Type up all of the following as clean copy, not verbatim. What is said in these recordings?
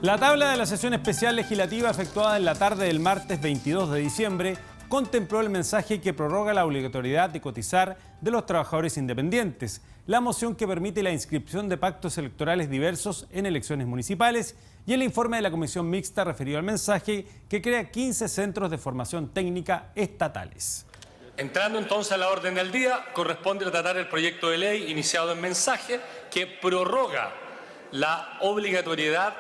La tabla de la sesión especial legislativa efectuada en la tarde del martes 22 de diciembre contempló el mensaje que prorroga la obligatoriedad de cotizar de los trabajadores independientes, la moción que permite la inscripción de pactos electorales diversos en elecciones municipales y el informe de la Comisión Mixta referido al mensaje que crea 15 centros de formación técnica estatales. Entrando entonces a la orden del día, corresponde tratar el proyecto de ley iniciado en mensaje que prorroga la obligatoriedad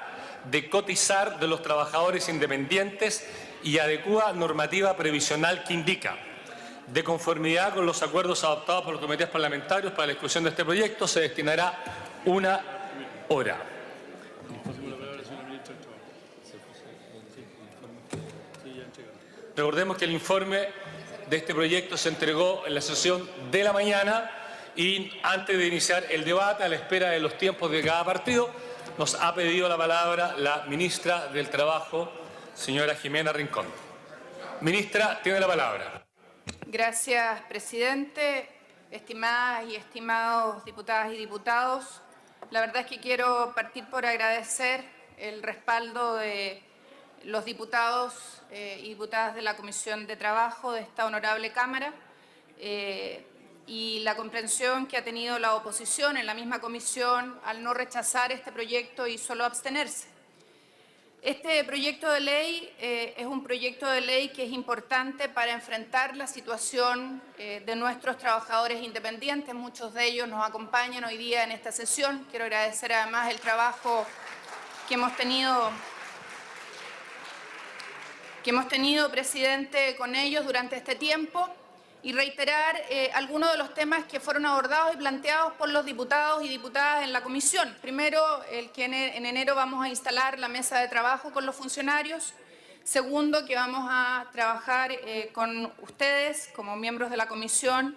de cotizar de los trabajadores independientes y adecua normativa previsional que indica: de conformidad con los acuerdos adoptados por los comités parlamentarios para la discusión de este proyecto, se destinará 1 hora. Recordemos que el informe de este proyecto se entregó en la sesión de la mañana y antes de iniciar el debate, a la espera de los tiempos de cada partido, nos ha pedido la palabra la ministra del Trabajo, señora Jimena Rincón. Ministra, tiene la palabra. Gracias, presidente. Estimadas y estimados diputadas y diputados, la verdad es que quiero partir por agradecer el respaldo de los diputados y diputadas de la Comisión de Trabajo de esta honorable Cámara y la comprensión que ha tenido la oposición en la misma comisión al no rechazar este proyecto y solo abstenerse. Este proyecto de ley es un proyecto de ley que es importante para enfrentar la situación de nuestros trabajadores independientes. Muchos de ellos nos acompañan hoy día en esta sesión. Quiero agradecer además el trabajo que hemos tenido, presidente, con ellos durante este tiempo y reiterar algunos de los temas que fueron abordados y planteados por los diputados y diputadas en la comisión. Primero, el que en enero vamos a instalar la mesa de trabajo con los funcionarios. Segundo, que vamos a trabajar con ustedes como miembros de la comisión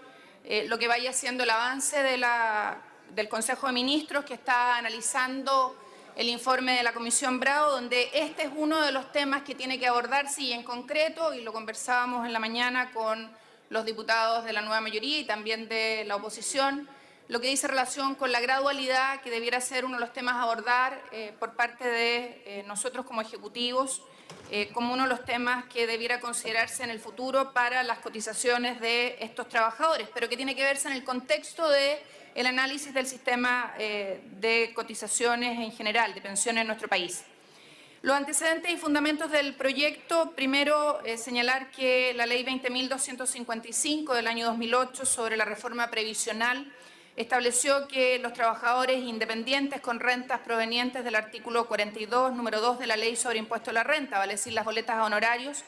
lo que vaya siendo el avance del Consejo de Ministros que está analizando el informe de la Comisión Bravo, donde este es uno de los temas que tiene que abordarse y en concreto, y lo conversábamos en la mañana con los diputados de la nueva mayoría y también de la oposición, lo que dice relación con la gradualidad, que debiera ser uno de los temas a abordar por parte de nosotros como ejecutivos, como uno de los temas que debiera considerarse en el futuro para las cotizaciones de estos trabajadores, pero que tiene que verse en el contexto del análisis del sistema de cotizaciones en general, de pensiones en nuestro país. Los antecedentes y fundamentos del proyecto: primero, señalar que la Ley 20.255 del año 2008 sobre la reforma previsional estableció que los trabajadores independientes con rentas provenientes del artículo 42, número 2 de la Ley sobre Impuesto a la Renta, vale decir las boletas a honorarios,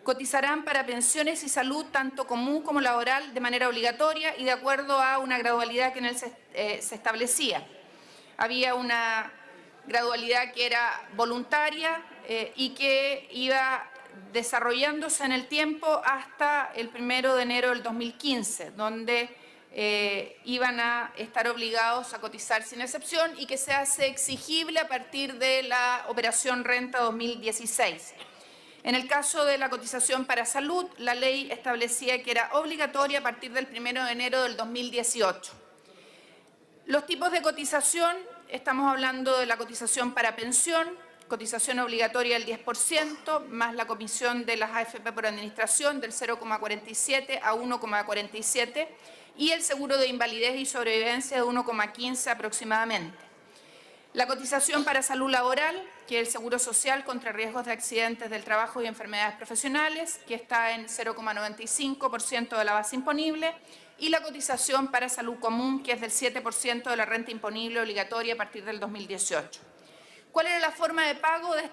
cotizarán para pensiones y salud tanto común como laboral de manera obligatoria y de acuerdo a una gradualidad que en él se establecía. Había una gradualidad que era voluntaria y que iba desarrollándose en el tiempo hasta el 1 de enero del 2015, donde iban a estar obligados a cotizar sin excepción y que se hace exigible a partir de la Operación Renta 2016. En el caso de la cotización para salud, la ley establecía que era obligatoria a partir del 1 de enero del 2018. Los tipos de cotización: estamos hablando de la cotización para pensión, cotización obligatoria del 10%, más la comisión de las AFP por administración del 0,47 a 1,47 y el seguro de invalidez y sobrevivencia de 1,15 aproximadamente. La cotización para salud laboral, que es el seguro social contra riesgos de accidentes del trabajo y enfermedades profesionales, que está en 0,95% de la base imponible, y la cotización para salud común, que es del 7% de la renta imponible obligatoria a partir del 2018. ¿Cuál era la forma de pago de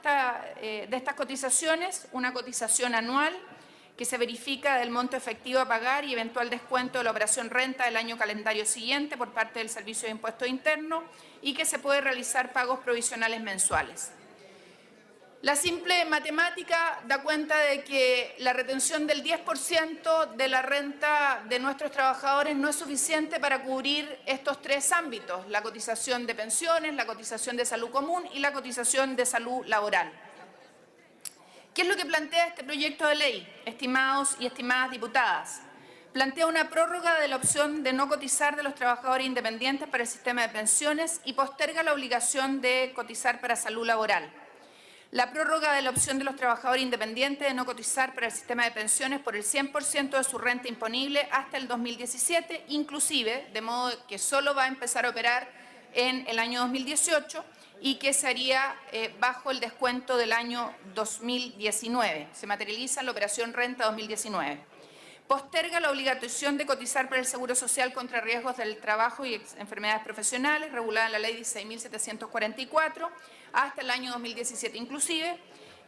estas cotizaciones? Una cotización anual que se verifica del monto efectivo a pagar y eventual descuento de la operación renta del año calendario siguiente por parte del Servicio de Impuesto Interno y que se puede realizar pagos provisionales mensuales. La simple matemática da cuenta de que la retención del 10% de la renta de nuestros trabajadores no es suficiente para cubrir estos tres ámbitos: la cotización de pensiones, la cotización de salud común y la cotización de salud laboral. ¿Qué es lo que plantea este proyecto de ley, estimados y estimadas diputadas? Plantea una prórroga de la opción de no cotizar de los trabajadores independientes para el sistema de pensiones y posterga la obligación de cotizar para salud laboral. la prórroga de la opción de los trabajadores independientes de no cotizar para el sistema de pensiones por el 100% de su renta imponible hasta el 2017, inclusive, de modo que solo va a empezar a operar en el año 2018 y que se haría bajo el descuento del año 2019. Se materializa la operación Renta 2019. Posterga la obligación de cotizar para el Seguro Social contra riesgos del trabajo y enfermedades profesionales, regulada en la Ley 16.744, hasta el año 2017 inclusive,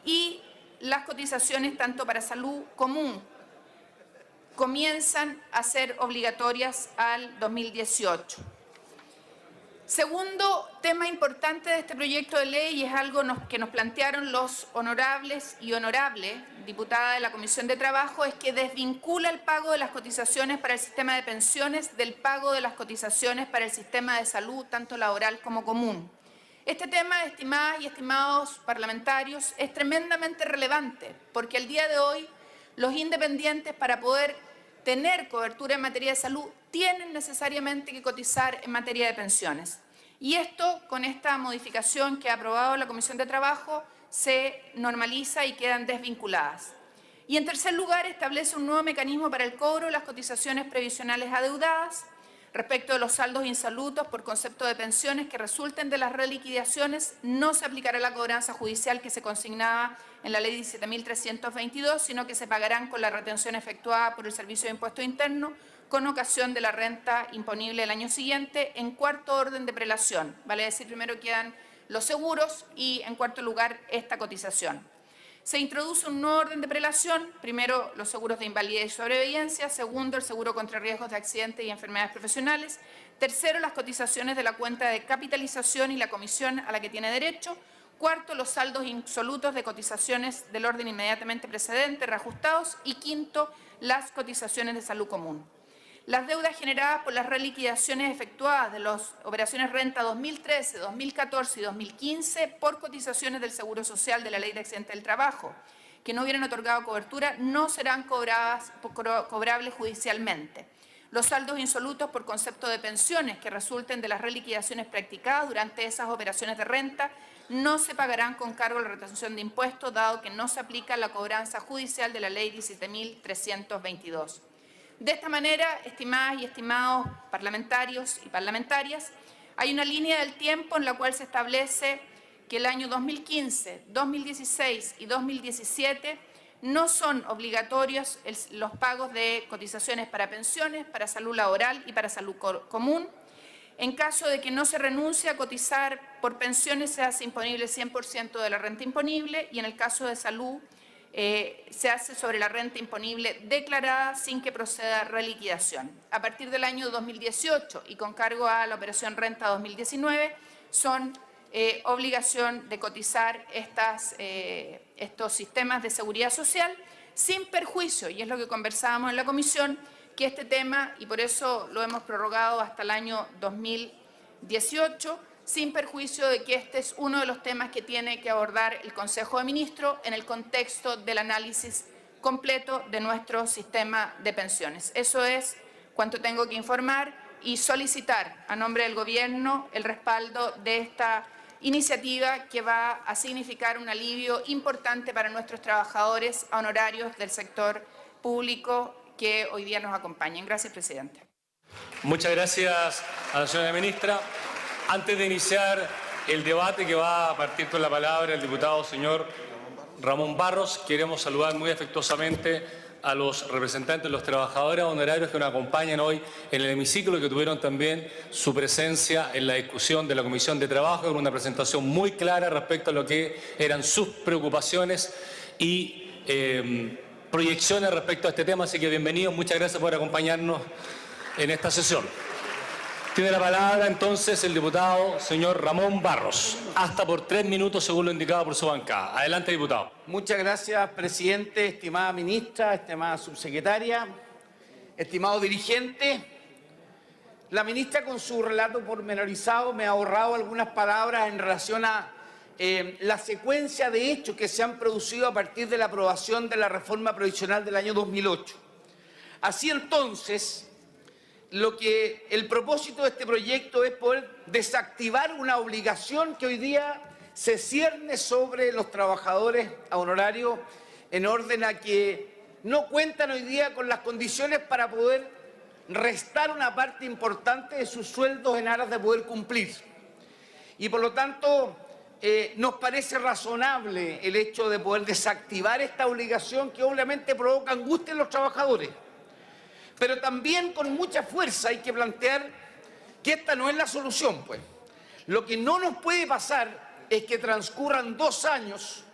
y las cotizaciones tanto para salud común comienzan a ser obligatorias al 2018. Segundo tema importante de este proyecto de ley, y es algo que nos plantearon los honorables y honorables diputada de la Comisión de Trabajo, es que desvincula el pago de las cotizaciones para el sistema de pensiones del pago de las cotizaciones para el sistema de salud, tanto laboral como común. Este tema, estimadas y estimados parlamentarios, es tremendamente relevante, porque el día de hoy los independientes, para poder tener cobertura en materia de salud, tienen necesariamente que cotizar en materia de pensiones. Y esto, con esta modificación que ha aprobado la Comisión de Trabajo, se normaliza y quedan desvinculadas. Y en tercer lugar, establece un nuevo mecanismo para el cobro de las cotizaciones previsionales adeudadas respecto de los saldos insolutos por concepto de pensiones que resulten de las reliquidaciones. No se aplicará la cobranza judicial que se consignaba en la Ley 17.322, sino que se pagarán con la retención efectuada por el Servicio de Impuesto Interno con ocasión de la renta imponible del año siguiente, en cuarto orden de prelación. Vale decir, primero quedan los seguros y, en cuarto lugar, esta cotización. Se introduce un nuevo orden de prelación, primero los seguros de invalidez y sobrevivencia, segundo el seguro contra riesgos de accidentes y enfermedades profesionales, tercero las cotizaciones de la cuenta de capitalización y la comisión a la que tiene derecho, cuarto los saldos insolutos de cotizaciones del orden inmediatamente precedente reajustados y quinto las cotizaciones de salud común. Las deudas generadas por las reliquidaciones efectuadas de las operaciones Renta 2013, 2014 y 2015 por cotizaciones del Seguro Social de la Ley de Accidentes del Trabajo, que no hubieran otorgado cobertura, no serán cobrables judicialmente. Los saldos insolutos por concepto de pensiones que resulten de las reliquidaciones practicadas durante esas operaciones de renta no se pagarán con cargo a la retención de impuestos, dado que no se aplica la cobranza judicial de la Ley 17.322. De esta manera, estimadas y estimados parlamentarios y parlamentarias, hay una línea del tiempo en la cual se establece que el año 2015, 2016 y 2017 no son obligatorios los pagos de cotizaciones para pensiones, para salud laboral y para salud común. En caso de que no se renuncie a cotizar por pensiones, se hace imponible el 100% de la renta imponible, y en el caso de salud se hace sobre la renta imponible declarada sin que proceda reliquidación. A partir del año 2018 y con cargo a la operación Renta 2019 son obligación de cotizar estos sistemas de seguridad social sin perjuicio, y es lo que conversábamos en la comisión, que este tema, y por eso lo hemos prorrogado hasta el año 2018, sin perjuicio de que este es uno de los temas que tiene que abordar el Consejo de Ministros en el contexto del análisis completo de nuestro sistema de pensiones. Eso es cuanto tengo que informar y solicitar a nombre del Gobierno el respaldo de esta iniciativa que va a significar un alivio importante para nuestros trabajadores honorarios del sector público que hoy día nos acompañan. Gracias, presidente. Muchas gracias a la señora ministra. Antes de iniciar el debate, que va a partir con la palabra el diputado señor Ramón Barros, queremos saludar muy afectuosamente a los representantes de los trabajadores honorarios que nos acompañan hoy en el hemiciclo y que tuvieron también su presencia en la discusión de la Comisión de Trabajo, con una presentación muy clara respecto a lo que eran sus preocupaciones y proyecciones respecto a este tema. Así que bienvenidos, muchas gracias por acompañarnos en esta sesión. Tiene la palabra entonces el diputado señor Ramón Barros, hasta por 3 minutos según lo indicado por su bancada. Adelante, diputado. Muchas gracias, presidente, estimada ministra, estimada subsecretaria, estimado dirigente. La ministra, con su relato pormenorizado, me ha ahorrado algunas palabras en relación a la secuencia de hechos que se han producido a partir de la aprobación de la reforma provisional del año 2008. Así entonces, el propósito de este proyecto es poder desactivar una obligación que hoy día se cierne sobre los trabajadores a honorario en orden a que no cuentan hoy día con las condiciones para poder restar una parte importante de sus sueldos en aras de poder cumplir. Y por lo tanto, nos parece razonable el hecho de poder desactivar esta obligación que obviamente provoca angustia en los trabajadores. Pero también con mucha fuerza hay que plantear que esta no es la solución, pues. Lo que no nos puede pasar es que transcurran 2 años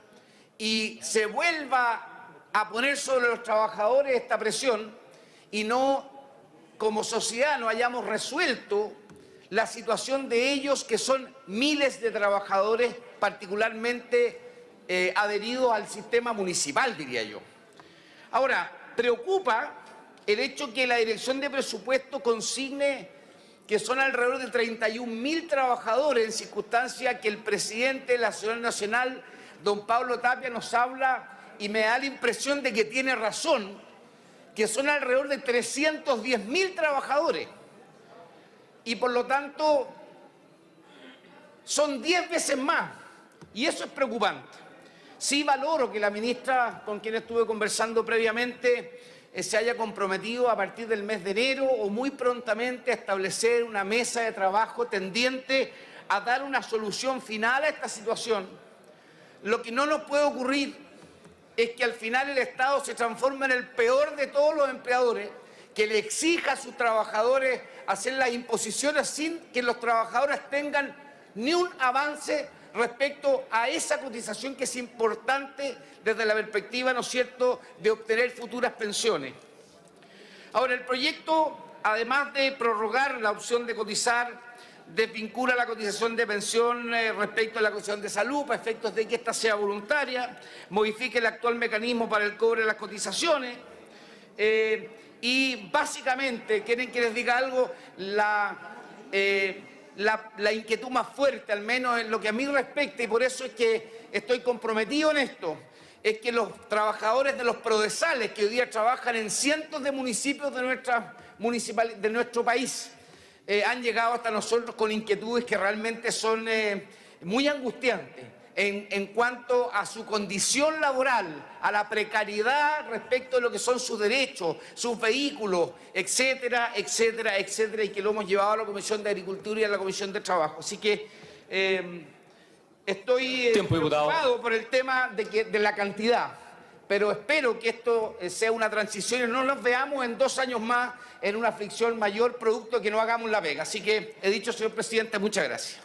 y se vuelva a poner sobre los trabajadores esta presión y no, como sociedad, no hayamos resuelto la situación de ellos, que son miles de trabajadores particularmente adheridos al sistema municipal, diría yo. Ahora, preocupa el hecho que la Dirección de Presupuesto consigne que son alrededor de 31.000 trabajadores, en circunstancia que el presidente de la Asamblea Nacional, don Pablo Tapia, nos habla y me da la impresión de que tiene razón, que son alrededor de 310.000 trabajadores. Y por lo tanto, son 10 veces más. Y eso es preocupante. Sí valoro que la ministra, con quien estuve conversando previamente, se haya comprometido a partir del mes de enero o muy prontamente a establecer una mesa de trabajo tendiente a dar una solución final a esta situación. Lo que no nos puede ocurrir es que al final el Estado se transforme en el peor de todos los empleadores, que le exija a sus trabajadores hacer las imposiciones sin que los trabajadores tengan ni un avance respecto a esa cotización que es importante desde la perspectiva, ¿no es cierto?, de obtener futuras pensiones. Ahora, el proyecto, además de prorrogar la opción de cotizar, desvincula la cotización de pensión respecto a la cotización de salud para efectos de que ésta sea voluntaria, modifique el actual mecanismo para el cobre de las cotizaciones y básicamente, ¿quieren que les diga algo? La inquietud más fuerte, al menos en lo que a mí respecta, y por eso es que estoy comprometido en esto, es que los trabajadores de los prodesales que hoy día trabajan en cientos de municipios de nuestro país han llegado hasta nosotros con inquietudes que realmente son muy angustiantes en cuanto a su condición laboral, a la precariedad respecto de lo que son sus derechos, sus vehículos, etcétera, etcétera, etcétera, y que lo hemos llevado a la Comisión de Agricultura y a la Comisión de Trabajo. Así que estoy preocupado por el tema de la cantidad, pero espero que esto sea una transición y no nos veamos en 2 años más en una aflicción mayor producto de que no hagamos la pega. Así que he dicho, señor presidente, muchas gracias.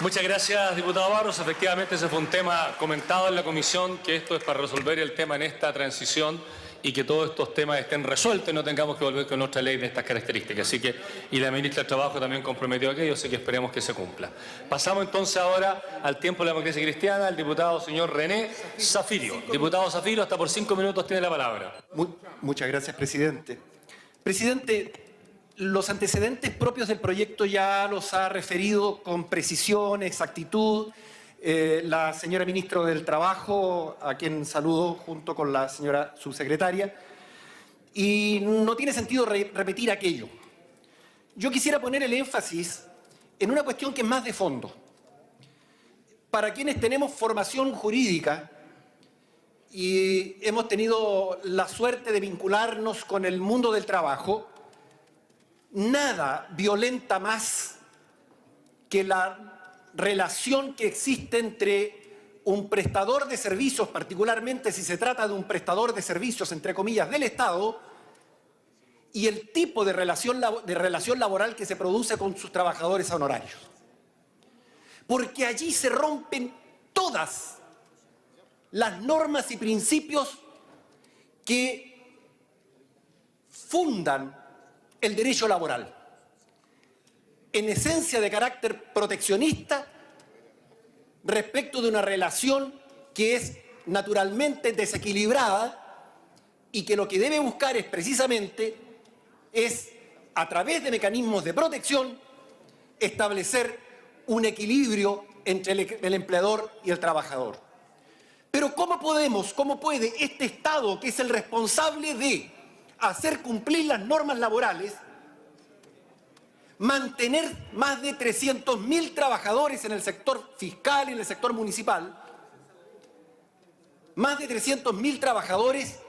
Muchas gracias, diputado Barros. Efectivamente, ese fue un tema comentado en la comisión, que esto es para resolver el tema en esta transición y que todos estos temas estén resueltos y no tengamos que volver con otra ley de estas características. Así que, y la ministra de Trabajo también comprometió aquello, así que esperemos que se cumpla. Pasamos entonces ahora al tiempo de la democracia cristiana, el diputado señor René Zafirio. Diputado Zafirio, hasta por 5 minutos tiene la palabra. Muchas gracias, presidente. Presidente, los antecedentes propios del proyecto ya los ha referido con precisión, exactitud, la señora ministra del Trabajo, a quien saludo junto con la señora subsecretaria, y no tiene sentido repetir aquello. Yo quisiera poner el énfasis en una cuestión que es más de fondo. Para quienes tenemos formación jurídica y hemos tenido la suerte de vincularnos con el mundo del trabajo, nada violenta más que la relación que existe entre un prestador de servicios, particularmente si se trata de un prestador de servicios, entre comillas, del Estado, y el tipo de relación laboral que se produce con sus trabajadores honorarios. Porque allí se rompen todas las normas y principios que fundan el derecho laboral, en esencia de carácter proteccionista respecto de una relación que es naturalmente desequilibrada y que lo que debe buscar es precisamente a través de mecanismos de protección establecer un equilibrio entre el empleador y el trabajador. Pero ¿cómo puede este Estado, que es el responsable de hacer cumplir las normas laborales, mantener más de 300.000 trabajadores en el sector fiscal y en el sector municipal, más de 300.000 trabajadores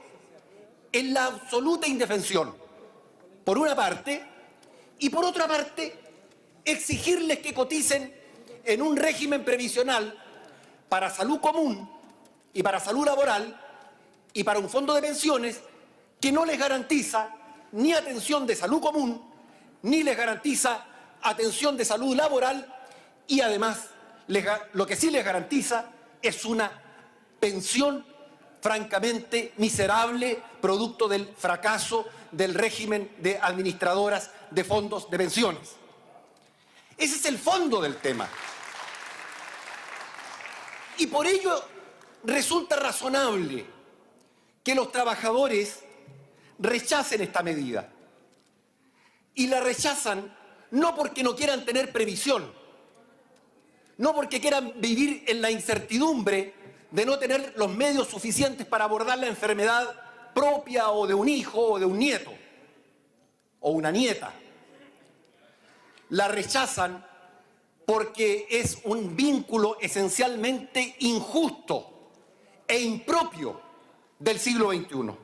en la absoluta indefensión, por una parte, y por otra parte, exigirles que coticen en un régimen previsional para salud común y para salud laboral y para un fondo de pensiones que no les garantiza ni atención de salud común, ni les garantiza atención de salud laboral y además lo que sí les garantiza es una pensión francamente miserable, producto del fracaso del régimen de administradoras de fondos de pensiones. Ese es el fondo del tema. Y por ello resulta razonable que los trabajadores rechacen esta medida. Y la rechazan no porque no quieran tener previsión, no porque quieran vivir en la incertidumbre de no tener los medios suficientes para abordar la enfermedad propia o de un hijo o de un nieto o una nieta. La rechazan porque es un vínculo esencialmente injusto e impropio del siglo XXI.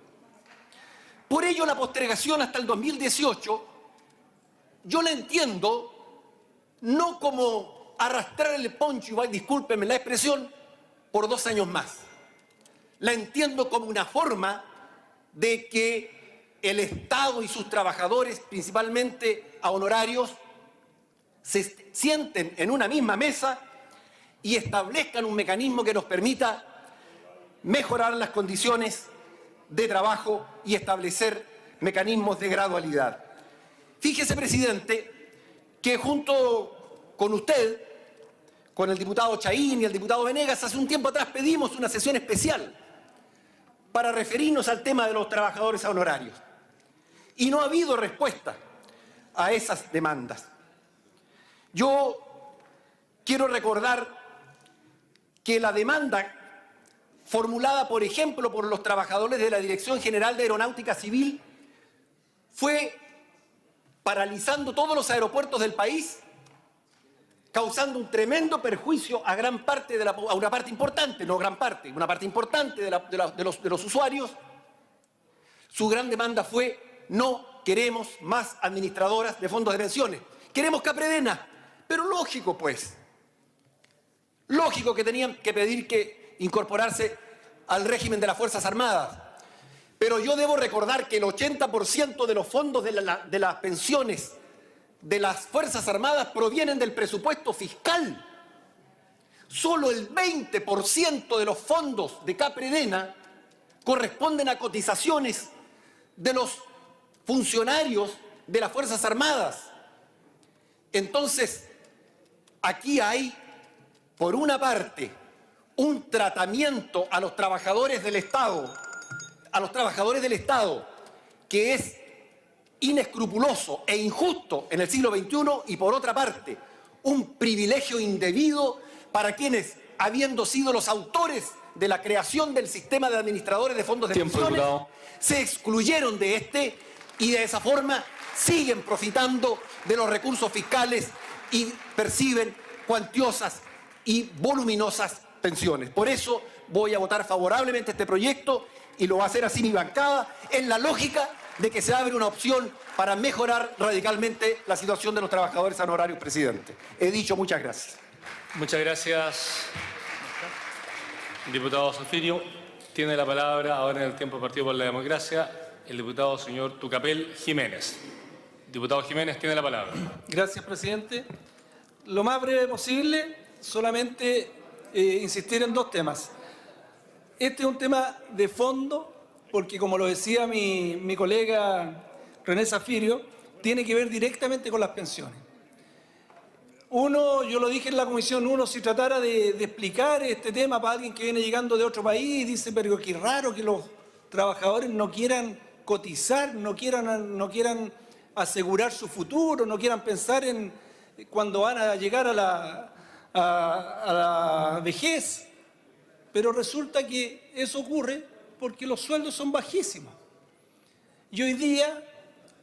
Por ello, la postergación hasta el 2018, yo la entiendo no como arrastrar el poncho, y discúlpenme la expresión, por 2 años más. La entiendo como una forma de que el Estado y sus trabajadores, principalmente a honorarios, se sienten en una misma mesa y establezcan un mecanismo que nos permita mejorar las condiciones de trabajo y establecer mecanismos de gradualidad. Fíjese, presidente, que junto con usted, con el diputado Chaín y el diputado Venegas, hace un tiempo atrás pedimos una sesión especial para referirnos al tema de los trabajadores a honorarios. Y no ha habido respuesta a esas demandas. Yo quiero recordar que la demanda formulada, por ejemplo, por los trabajadores de la Dirección General de Aeronáutica Civil fue paralizando todos los aeropuertos del país, causando un tremendo perjuicio a una parte importante de los usuarios. Su gran demanda fue: no queremos más administradoras de fondos de pensiones, queremos Capredena. Pero lógico, pues, lógico que tenían que pedir que incorporarse al régimen de las Fuerzas Armadas. Pero yo debo recordar que el 80% de los fondos de las pensiones de las Fuerzas Armadas provienen del presupuesto fiscal. Solo el 20% de los fondos de Capredena corresponden a cotizaciones de los funcionarios de las Fuerzas Armadas. Entonces, aquí hay, por una parte, un tratamiento a los trabajadores del Estado, que es inescrupuloso e injusto en el siglo XXI, y por otra parte, un privilegio indebido para quienes, habiendo sido los autores de la creación del sistema de administradores de fondos de pensiones, se excluyeron de este y de esa forma siguen profitando de los recursos fiscales y perciben cuantiosas y voluminosas pensiones. Por eso voy a votar favorablemente este proyecto y lo va a hacer así mi bancada, en la lógica de que se abre una opción para mejorar radicalmente la situación de los trabajadores honorarios, presidente. He dicho, muchas gracias. Muchas gracias, diputado Zofirio. Tiene la palabra ahora en el tiempo Partido por la Democracia el diputado señor Tucapel Jiménez. Diputado Jiménez, tiene la palabra. Gracias, presidente. Lo más breve posible, solamente insistir en 2 temas. Este es un tema de fondo, porque como lo decía mi colega René Zafirio, tiene que ver directamente con las pensiones. Yo lo dije en la comisión, si tratara de explicar este tema para alguien que viene llegando de otro país, dice, pero qué raro que los trabajadores no quieran cotizar, no quieran asegurar su futuro, no quieran pensar en cuando van a llegar a la vejez. Pero resulta que eso ocurre porque los sueldos son bajísimos. Y hoy día,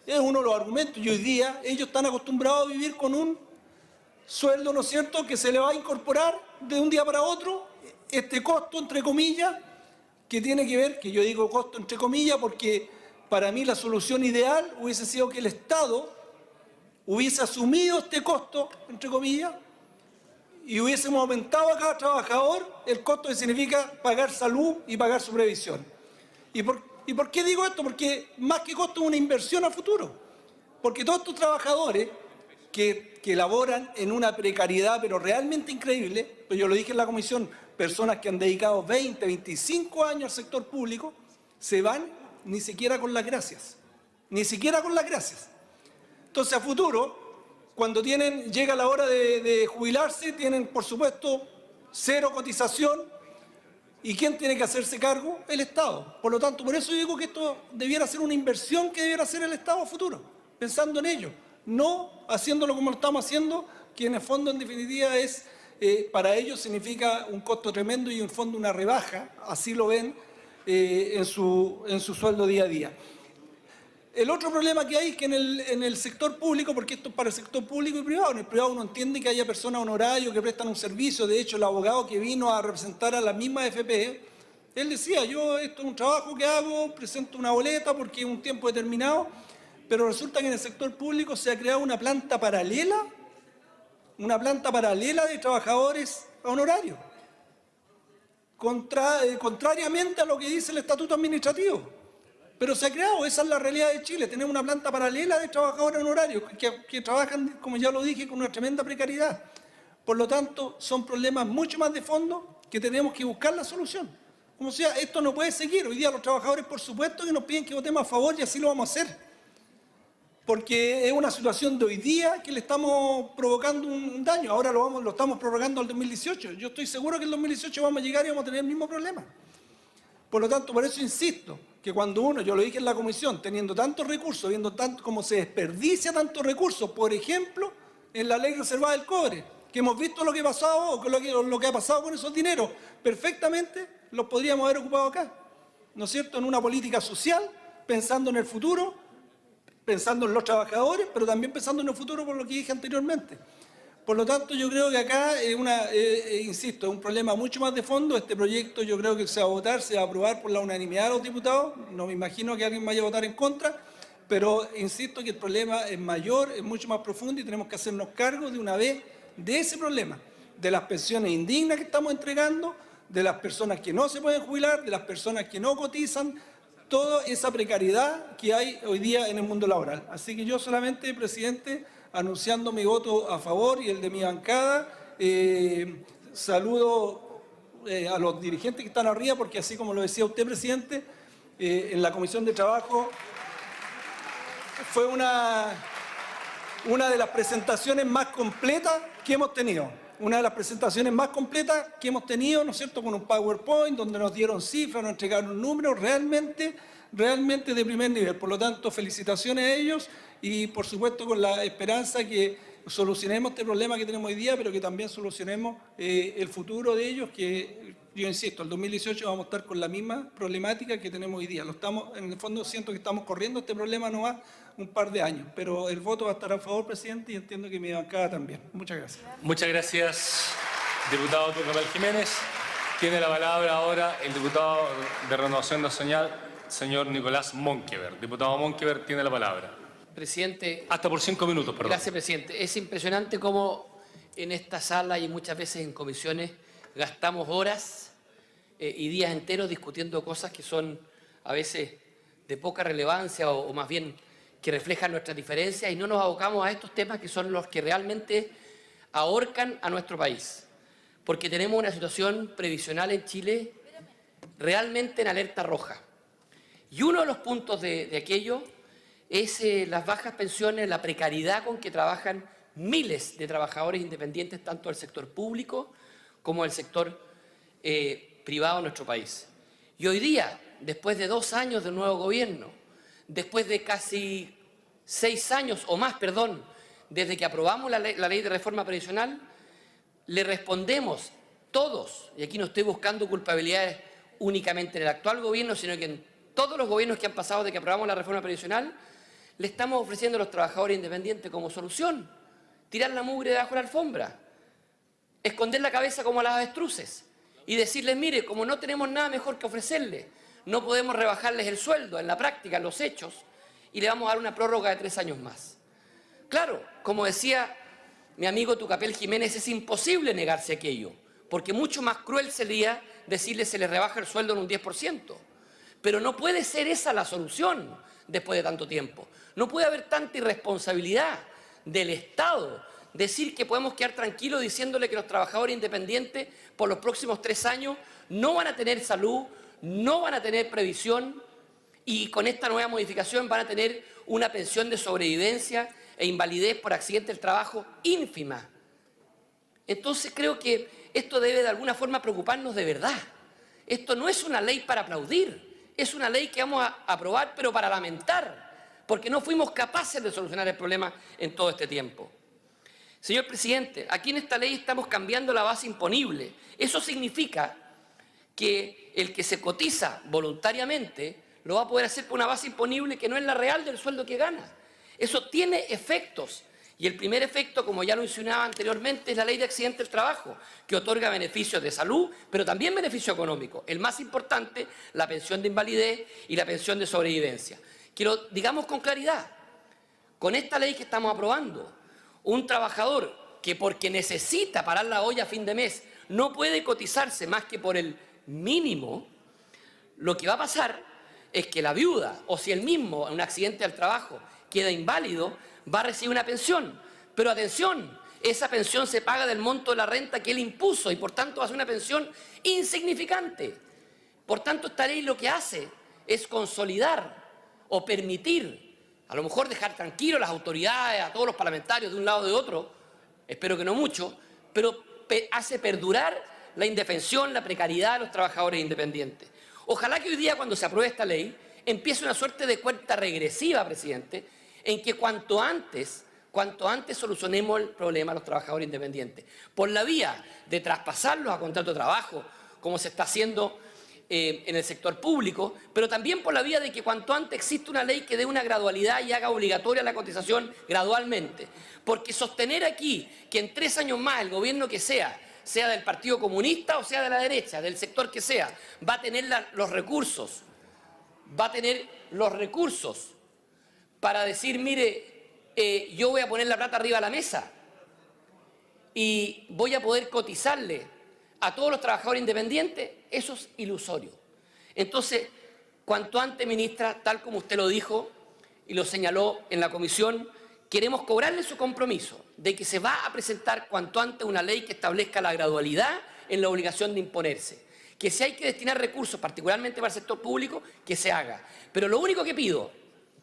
es uno de los argumentos. Y hoy día ellos están acostumbrados a vivir con un sueldo, ¿no es cierto?, que se le va a incorporar de un día para otro este costo, entre comillas, que tiene que ver, que yo digo costo entre comillas, porque para mí la solución ideal hubiese sido que el Estado hubiese asumido este costo, entre comillas, y hubiésemos aumentado a cada trabajador el costo que significa pagar salud y pagar su previsión. ¿Y por qué digo esto? Porque más que costo es una inversión a futuro. Porque todos estos trabajadores que laboran en una precariedad pero realmente increíble, pues yo lo dije en la comisión, personas que han dedicado 20, 25 años al sector público, se van ni siquiera con las gracias. Ni siquiera con las gracias. Entonces, a futuro, cuando llega la hora de jubilarse, tienen, por supuesto, cero cotización. ¿Y quién tiene que hacerse cargo? El Estado. Por lo tanto, por eso yo digo que esto debiera ser una inversión que debiera hacer el Estado a futuro, pensando en ello. No haciéndolo como lo estamos haciendo, que en el fondo, en definitiva, para ellos significa un costo tremendo y en el fondo una rebaja, así lo ven en su sueldo día a día. El otro problema que hay es que en el sector público, porque esto es para el sector público y privado, en el privado uno entiende que haya personas honorarios que prestan un servicio. De hecho, el abogado que vino a representar a la misma FP, él decía, yo esto es un trabajo que hago, presento una boleta porque es un tiempo determinado, pero resulta que en el sector público se ha creado una planta paralela de trabajadores honorarios, contrariamente a lo que dice el Estatuto Administrativo. Pero se ha creado, esa es la realidad de Chile. Tenemos una planta paralela de trabajadores honorarios que trabajan, como ya lo dije, con una tremenda precariedad. Por lo tanto, son problemas mucho más de fondo que tenemos que buscar la solución. Como sea, esto no puede seguir. Hoy día los trabajadores, por supuesto, que nos piden que votemos a favor y así lo vamos a hacer. Porque es una situación de hoy día que le estamos provocando un daño. Ahora lo estamos prorrogando al 2018. Yo estoy seguro que en el 2018 vamos a llegar y vamos a tener el mismo problema. Por lo tanto, por eso insisto, que cuando uno, yo lo dije en la comisión, teniendo tantos recursos, viendo tanto cómo se desperdicia tantos recursos, por ejemplo, en la ley reservada del cobre, que hemos visto lo que ha pasado, lo que ha pasado con esos dineros, perfectamente los podríamos haber ocupado acá, ¿no es cierto?, en una política social, pensando en el futuro, pensando en los trabajadores, pero también pensando en el futuro por lo que dije anteriormente. Por lo tanto, yo creo que acá insisto, es un problema mucho más de fondo. Este proyecto yo creo que se va a votar, se va a aprobar por la unanimidad de los diputados. No me imagino que alguien vaya a votar en contra, pero insisto que el problema es mayor, es mucho más profundo y tenemos que hacernos cargo de una vez de ese problema, de las pensiones indignas que estamos entregando, de las personas que no se pueden jubilar, de las personas que no cotizan, toda esa precariedad que hay hoy día en el mundo laboral. Así que yo solamente, presidente, anunciando mi voto a favor y el de mi bancada, saludo a los dirigentes que están arriba, porque así como lo decía usted, presidente, en la Comisión de Trabajo fue una de las presentaciones más completas que hemos tenido. Una de las presentaciones más completas que hemos tenido, ¿no es cierto?, con un PowerPoint donde nos dieron cifras, nos entregaron números realmente de primer nivel. Por lo tanto, felicitaciones a ellos y, por supuesto, con la esperanza que solucionemos este problema que tenemos hoy día, pero que también solucionemos el futuro de ellos, que yo insisto, el 2018 vamos a estar con la misma problemática que tenemos hoy día. En el fondo siento que estamos corriendo este problema no va un par de años, pero el voto va a estar a favor, presidente, y entiendo que mi bancada también. Muchas gracias. Muchas gracias, diputado Tucapel Jiménez. Tiene la palabra ahora el diputado de Renovación Nacional, señor Nicolás Monkever. Diputado Monkever, tiene la palabra. Presidente. Hasta por 5 minutos, perdón. Gracias, presidente. Es impresionante cómo en esta sala y muchas veces en comisiones gastamos horas y días enteros discutiendo cosas que son a veces de poca relevancia o más bien que reflejan nuestras diferencias y no nos abocamos a estos temas que son los que realmente ahorcan a nuestro país. Porque tenemos una situación previsional en Chile realmente en alerta roja. Y uno de los puntos de aquello es las bajas pensiones, la precariedad con que trabajan miles de trabajadores independientes, tanto del sector público como del sector privado en nuestro país. Y hoy día, después de 2 años del nuevo gobierno, después de casi 6 años o más, desde que aprobamos la ley de reforma previsional, le respondemos todos, y aquí no estoy buscando culpabilidades únicamente en el actual gobierno, sino que en todos los gobiernos que han pasado desde que aprobamos la reforma previsional, le estamos ofreciendo a los trabajadores independientes como solución? Tirar la mugre debajo de la alfombra, esconder la cabeza como las avestruces y decirles, mire, como no tenemos nada mejor que ofrecerles, no podemos rebajarles el sueldo en la práctica, en los hechos, y le vamos a dar una prórroga de 3 años más. Claro, como decía mi amigo Tucapel Jiménez, es imposible negarse aquello, porque mucho más cruel sería decirle se les rebaja el sueldo en un 10%. Pero no puede ser esa la solución después de tanto tiempo. No puede haber tanta irresponsabilidad del Estado, decir que podemos quedar tranquilos diciéndole que los trabajadores independientes por los próximos 3 años no van a tener salud, no van a tener previsión y con esta nueva modificación van a tener una pensión de sobrevivencia e invalidez por accidente del trabajo ínfima. Entonces creo que esto debe de alguna forma preocuparnos de verdad. Esto no es una ley para aplaudir, es una ley que vamos a aprobar pero para lamentar, porque no fuimos capaces de solucionar el problema en todo este tiempo. Señor presidente, aquí en esta ley estamos cambiando la base imponible. Eso significa que el que se cotiza voluntariamente lo va a poder hacer por una base imponible que no es la real del sueldo que gana. Eso tiene efectos. Y el primer efecto, como ya lo insinuaba anteriormente, es la ley de accidente del trabajo, que otorga beneficios de salud, pero también beneficio económico. El más importante, la pensión de invalidez y la pensión de sobrevivencia. Que lo digamos con claridad, con esta ley que estamos aprobando, un trabajador que porque necesita parar la olla a fin de mes no puede cotizarse más que por el mínimo, lo que va a pasar es que la viuda, o si él mismo en un accidente del trabajo queda inválido, va a recibir una pensión. Pero atención, esa pensión se paga del monto de la renta que él impuso y por tanto va a ser una pensión insignificante. Por tanto, esta ley lo que hace es consolidar o permitir, a lo mejor dejar tranquilos a las autoridades, a todos los parlamentarios de un lado o de otro, espero que no mucho, pero hace perdurar la indefensión, la precariedad de los trabajadores independientes. Ojalá que hoy día, cuando se apruebe esta ley, empiece una suerte de cuenta regresiva, presidente, en que cuanto antes solucionemos el problema de los trabajadores independientes, por la vía de traspasarlos a contrato de trabajo, como se está haciendo en el sector público, pero también por la vía de que cuanto antes exista una ley que dé una gradualidad y haga obligatoria la cotización gradualmente. Porque sostener aquí que en 3 años más el gobierno que sea del Partido Comunista o sea de la derecha, del sector que sea, va a tener los recursos para decir, mire, yo voy a poner la plata arriba de la mesa y voy a poder cotizarle a todos los trabajadores independientes, eso es ilusorio. Entonces, cuanto antes, ministra, tal como usted lo dijo y lo señaló en la comisión, queremos cobrarle su compromiso de que se va a presentar cuanto antes una ley que establezca la gradualidad en la obligación de imponerse. Que si hay que destinar recursos, particularmente para el sector público, que se haga. Pero lo único que pido,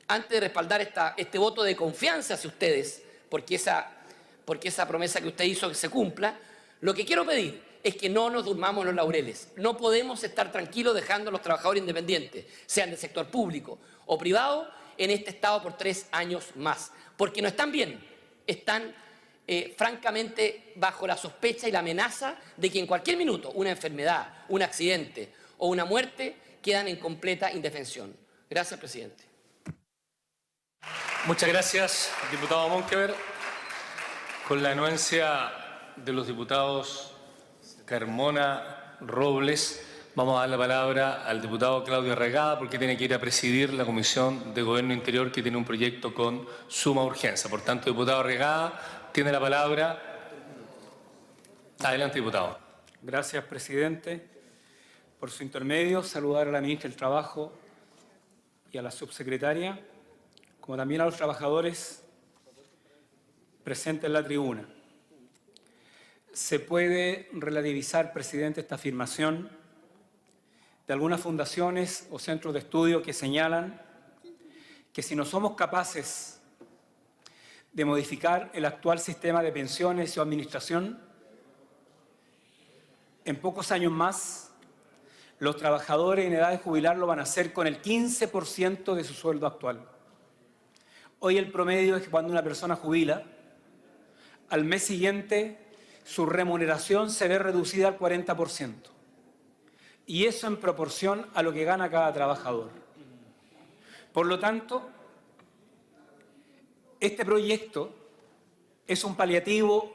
antes de respaldar este voto de confianza hacia ustedes, porque esa promesa que usted hizo que se cumpla, lo que quiero pedir es que no nos durmamos los laureles. No podemos estar tranquilos dejando a los trabajadores independientes, sean del sector público o privado, en este estado por 3 años más. Porque no están bien, están francamente bajo la sospecha y la amenaza de que en cualquier minuto una enfermedad, un accidente o una muerte quedan en completa indefensión. Gracias, presidente. Muchas gracias, diputado Monkever. Con la anuencia de los diputados Carmona, Robles, vamos a dar la palabra al diputado Claudio Regada porque tiene que ir a presidir la Comisión de Gobierno Interior que tiene un proyecto con suma urgencia. Por tanto, diputado Regada, tiene la palabra. Adelante, diputado. Gracias, presidente. Por su intermedio, saludar a la ministra del Trabajo y a la subsecretaria, como también a los trabajadores presentes en la tribuna. Se puede relativizar, presidente, esta afirmación de algunas fundaciones o centros de estudio que señalan que si no somos capaces de modificar el actual sistema de pensiones y su administración, en pocos años más, los trabajadores en edad de jubilar lo van a hacer con el 15% de su sueldo actual. Hoy el promedio es que cuando una persona jubila, al mes siguiente su remuneración se ve reducida al 40%. Y eso en proporción a lo que gana cada trabajador. Por lo tanto, este proyecto es un paliativo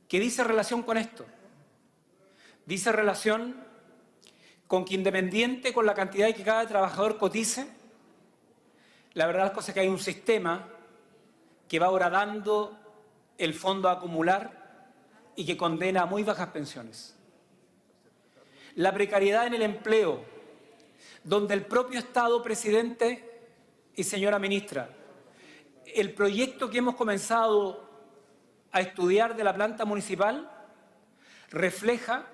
que dice relación con esto. Dice relación con que independiente con la cantidad que cada trabajador cotice, la verdad es que hay un sistema que va horadando el fondo a acumular y que condena a muy bajas pensiones. La precariedad en el empleo, donde el propio Estado, presidente y señora ministra, el proyecto que hemos comenzado a estudiar de la planta municipal refleja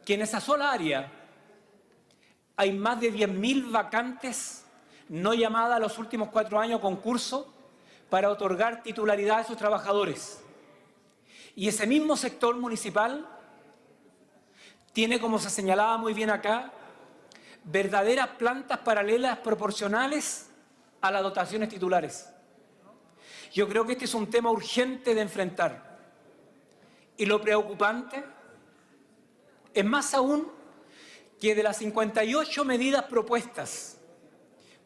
que en esa sola área hay más de 10.000 vacantes no llamadas a los últimos 4 años a concurso para otorgar titularidad a sus trabajadores. Y ese mismo sector municipal tiene, como se señalaba muy bien acá, verdaderas plantas paralelas proporcionales a las dotaciones titulares. Yo creo que este es un tema urgente de enfrentar. Y lo preocupante es más aún que de las 58 medidas propuestas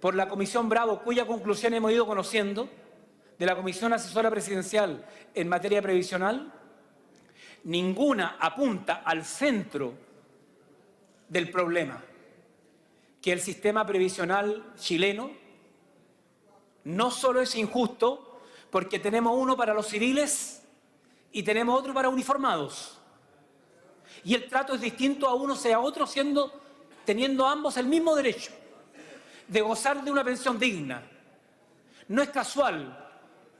por la Comisión Bravo, cuya conclusión hemos ido conociendo, de la Comisión Asesora Presidencial en materia previsional, ninguna apunta al centro del problema, que el sistema previsional chileno no solo es injusto, porque tenemos uno para los civiles y tenemos otro para uniformados. Y el trato es distinto a uno sea otro, teniendo ambos el mismo derecho de gozar de una pensión digna. No es casual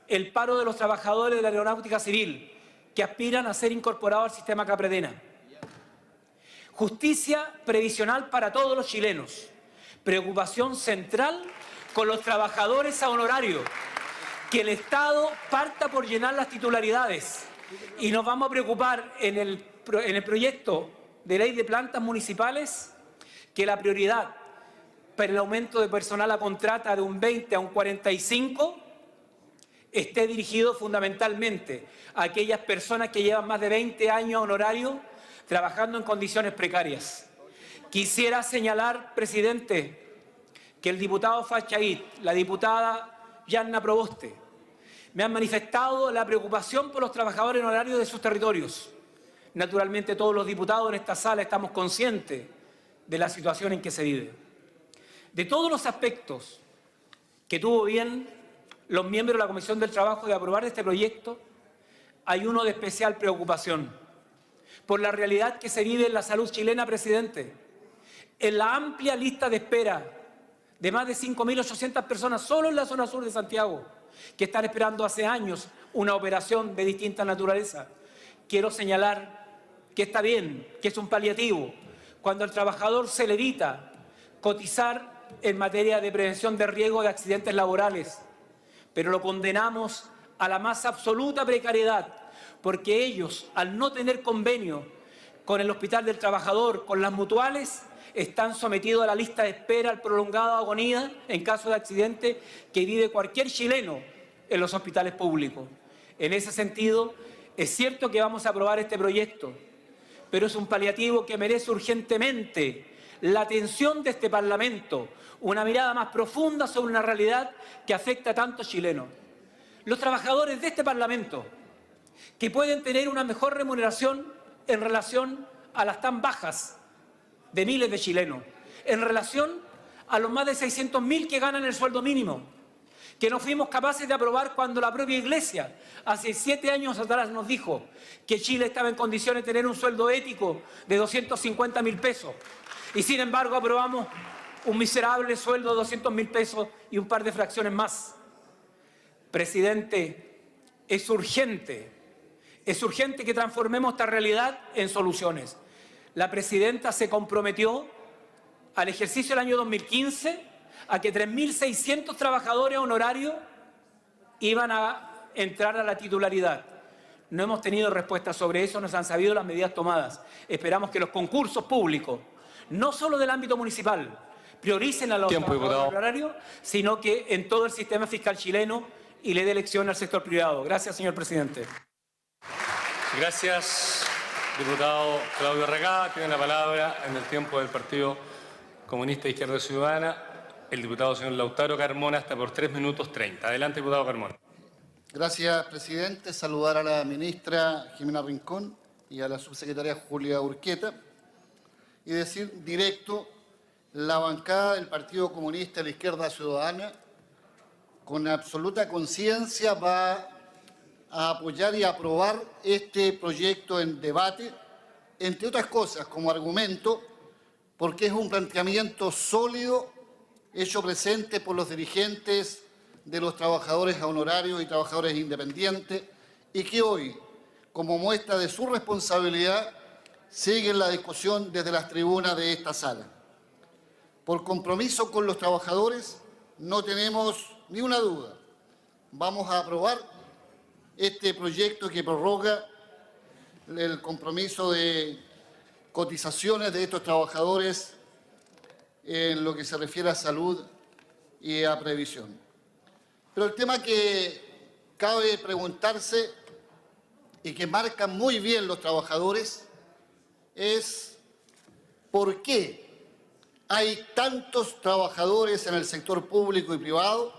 el paro de los trabajadores de la aeronáutica civil que aspiran a ser incorporados al sistema Capredena. Justicia previsional para todos los chilenos. Preocupación central con los trabajadores a honorario. Que el Estado parta por llenar las titularidades. Y nos vamos a preocupar en el proyecto de ley de plantas municipales que la prioridad para el aumento de personal a contrata de un 20 a un 45 esté dirigido fundamentalmente a aquellas personas que llevan más de 20 años honorario trabajando en condiciones precarias. Quisiera señalar, presidente, que el diputado Fachait, la diputada Yanna Proboste, me han manifestado la preocupación por los trabajadores en horario de sus territorios. Naturalmente todos los diputados en esta sala estamos conscientes de la situación en que se vive. De todos los aspectos que tuvo bien los miembros de la Comisión del Trabajo de aprobar este proyecto, hay uno de especial preocupación por la realidad que se vive en la salud chilena, presidente. En la amplia lista de espera de más de 5.800 personas solo en la zona sur de Santiago, que están esperando hace años una operación de distinta naturaleza. Quiero señalar que está bien, que es un paliativo, cuando al trabajador se le evita cotizar en materia de prevención de riesgo de accidentes laborales, pero lo condenamos a la más absoluta precariedad, porque ellos, al no tener convenio con el Hospital del Trabajador, con las mutuales, están sometidos a la lista de espera, al prolongado agonía en caso de accidente que vive cualquier chileno en los hospitales públicos. En ese sentido, es cierto que vamos a aprobar este proyecto, pero es un paliativo que merece urgentemente la atención de este Parlamento, una mirada más profunda sobre una realidad que afecta a tantos chilenos. Los trabajadores de este Parlamento, que pueden tener una mejor remuneración en relación a las tan bajas de miles de chilenos, en relación a los más de 600.000 que ganan el sueldo mínimo, que no fuimos capaces de aprobar cuando la propia Iglesia, hace 7 años atrás, nos dijo que Chile estaba en condiciones de tener un sueldo ético de 250.000 pesos. Y sin embargo aprobamos un miserable sueldo de 200.000 pesos y un par de fracciones más. Presidente, es urgente que transformemos esta realidad en soluciones. La presidenta se comprometió al ejercicio del año 2015 a que 3.600 trabajadores honorarios iban a entrar a la titularidad. No hemos tenido respuesta sobre eso, no se han sabido las medidas tomadas. Esperamos que los concursos públicos, no solo del ámbito municipal, prioricen a los trabajadores honorarios, sino que en todo el sistema fiscal chileno y le dé lección al sector privado. Gracias, señor presidente. Gracias, diputado Claudio Recada. Tiene la palabra en el tiempo del Partido Comunista de Izquierda Ciudadana el diputado señor Lautaro Carmona hasta por 3 minutos 30. Adelante, diputado Carmona. Gracias, presidente. Saludar a la ministra Jimena Rincón y a la subsecretaria Julia Urquieta y decir directo, la bancada del Partido Comunista de la Izquierda Ciudadana con absoluta conciencia va a apoyar y aprobar este proyecto en debate, entre otras cosas como argumento, porque es un planteamiento sólido hecho presente por los dirigentes de los trabajadores honorarios y trabajadores independientes y que hoy, como muestra de su responsabilidad, siguen la discusión desde las tribunas de esta sala. Por compromiso con los trabajadores, no tenemos ni una duda. Vamos a aprobar este proyecto que prorroga el compromiso de cotizaciones de estos trabajadores en lo que se refiere a salud y a previsión. Pero el tema que cabe preguntarse y que marcan muy bien los trabajadores es ¿por qué hay tantos trabajadores en el sector público y privado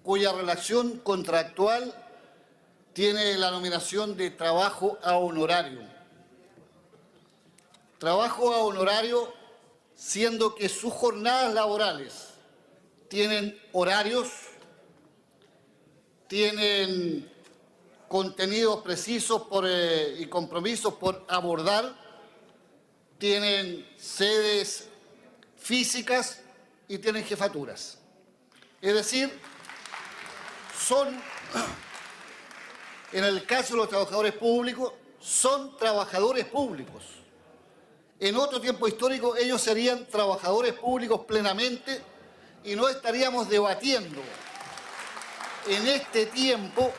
cuya relación contractual tiene la denominación de trabajo a honorario? Trabajo a honorario, siendo que sus jornadas laborales tienen horarios, tienen contenidos precisos y compromisos por abordar, tienen sedes físicas y tienen jefaturas. Es decir, en el caso de los trabajadores públicos, son trabajadores públicos. En otro tiempo histórico ellos serían trabajadores públicos plenamente y no estaríamos debatiendo en este tiempo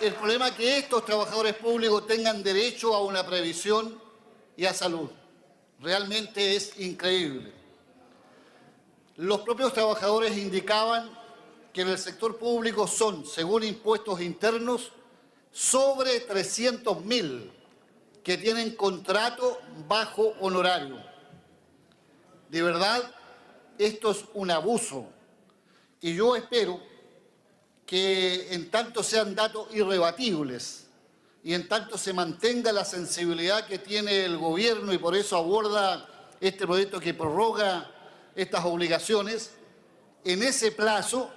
el problema que estos trabajadores públicos tengan derecho a una previsión y a salud. Realmente es increíble. Los propios trabajadores indicaban que en el sector público son, según impuestos internos, sobre 300.000 que tienen contrato bajo honorario. De verdad, esto es un abuso. Y yo espero que en tanto sean datos irrebatibles y en tanto se mantenga la sensibilidad que tiene el gobierno y por eso aborda este proyecto que prorroga estas obligaciones, en ese plazo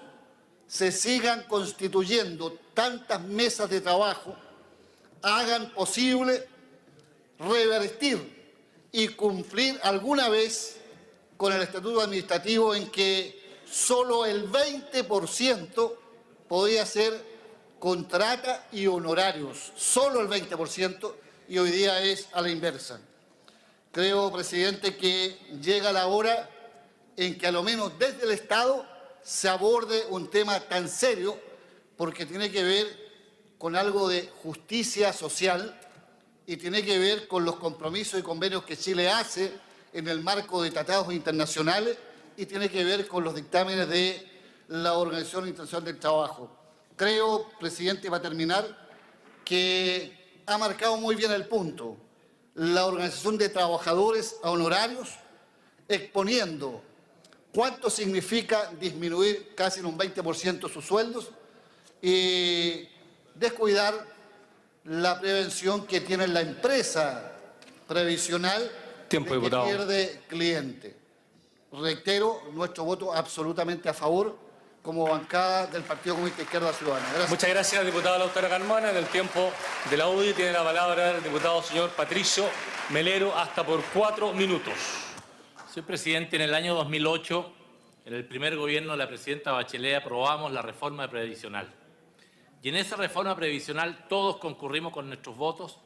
se sigan constituyendo tantas mesas de trabajo, hagan posible revertir y cumplir alguna vez con el estatuto administrativo en que solo el 20% podía ser contrata y honorarios, solo el 20%, y hoy día es a la inversa. Creo, presidente, que llega la hora en que a lo menos desde el Estado se aborde un tema tan serio, porque tiene que ver con algo de justicia social y tiene que ver con los compromisos y convenios que Chile hace en el marco de tratados internacionales y tiene que ver con los dictámenes de la Organización Internacional del Trabajo. Creo, presidente, para terminar, que ha marcado muy bien el punto. La Organización de Trabajadores a Honorarios, exponiendo cuánto significa disminuir casi en un 20% sus sueldos y descuidar la prevención que tiene la empresa previsional que pierde cliente. Reitero nuestro voto absolutamente a favor como bancada del Partido Comunista Izquierda Ciudadana. Gracias. Muchas gracias, diputado Lautaro Carmona. En el tiempo de la UDI tiene la palabra el diputado señor Patricio Melero, hasta por 4 minutos. Señor presidente, en el año 2008, en el primer gobierno de la presidenta Bachelet, aprobamos la reforma previsional. Y en esa reforma previsional todos concurrimos con nuestros votos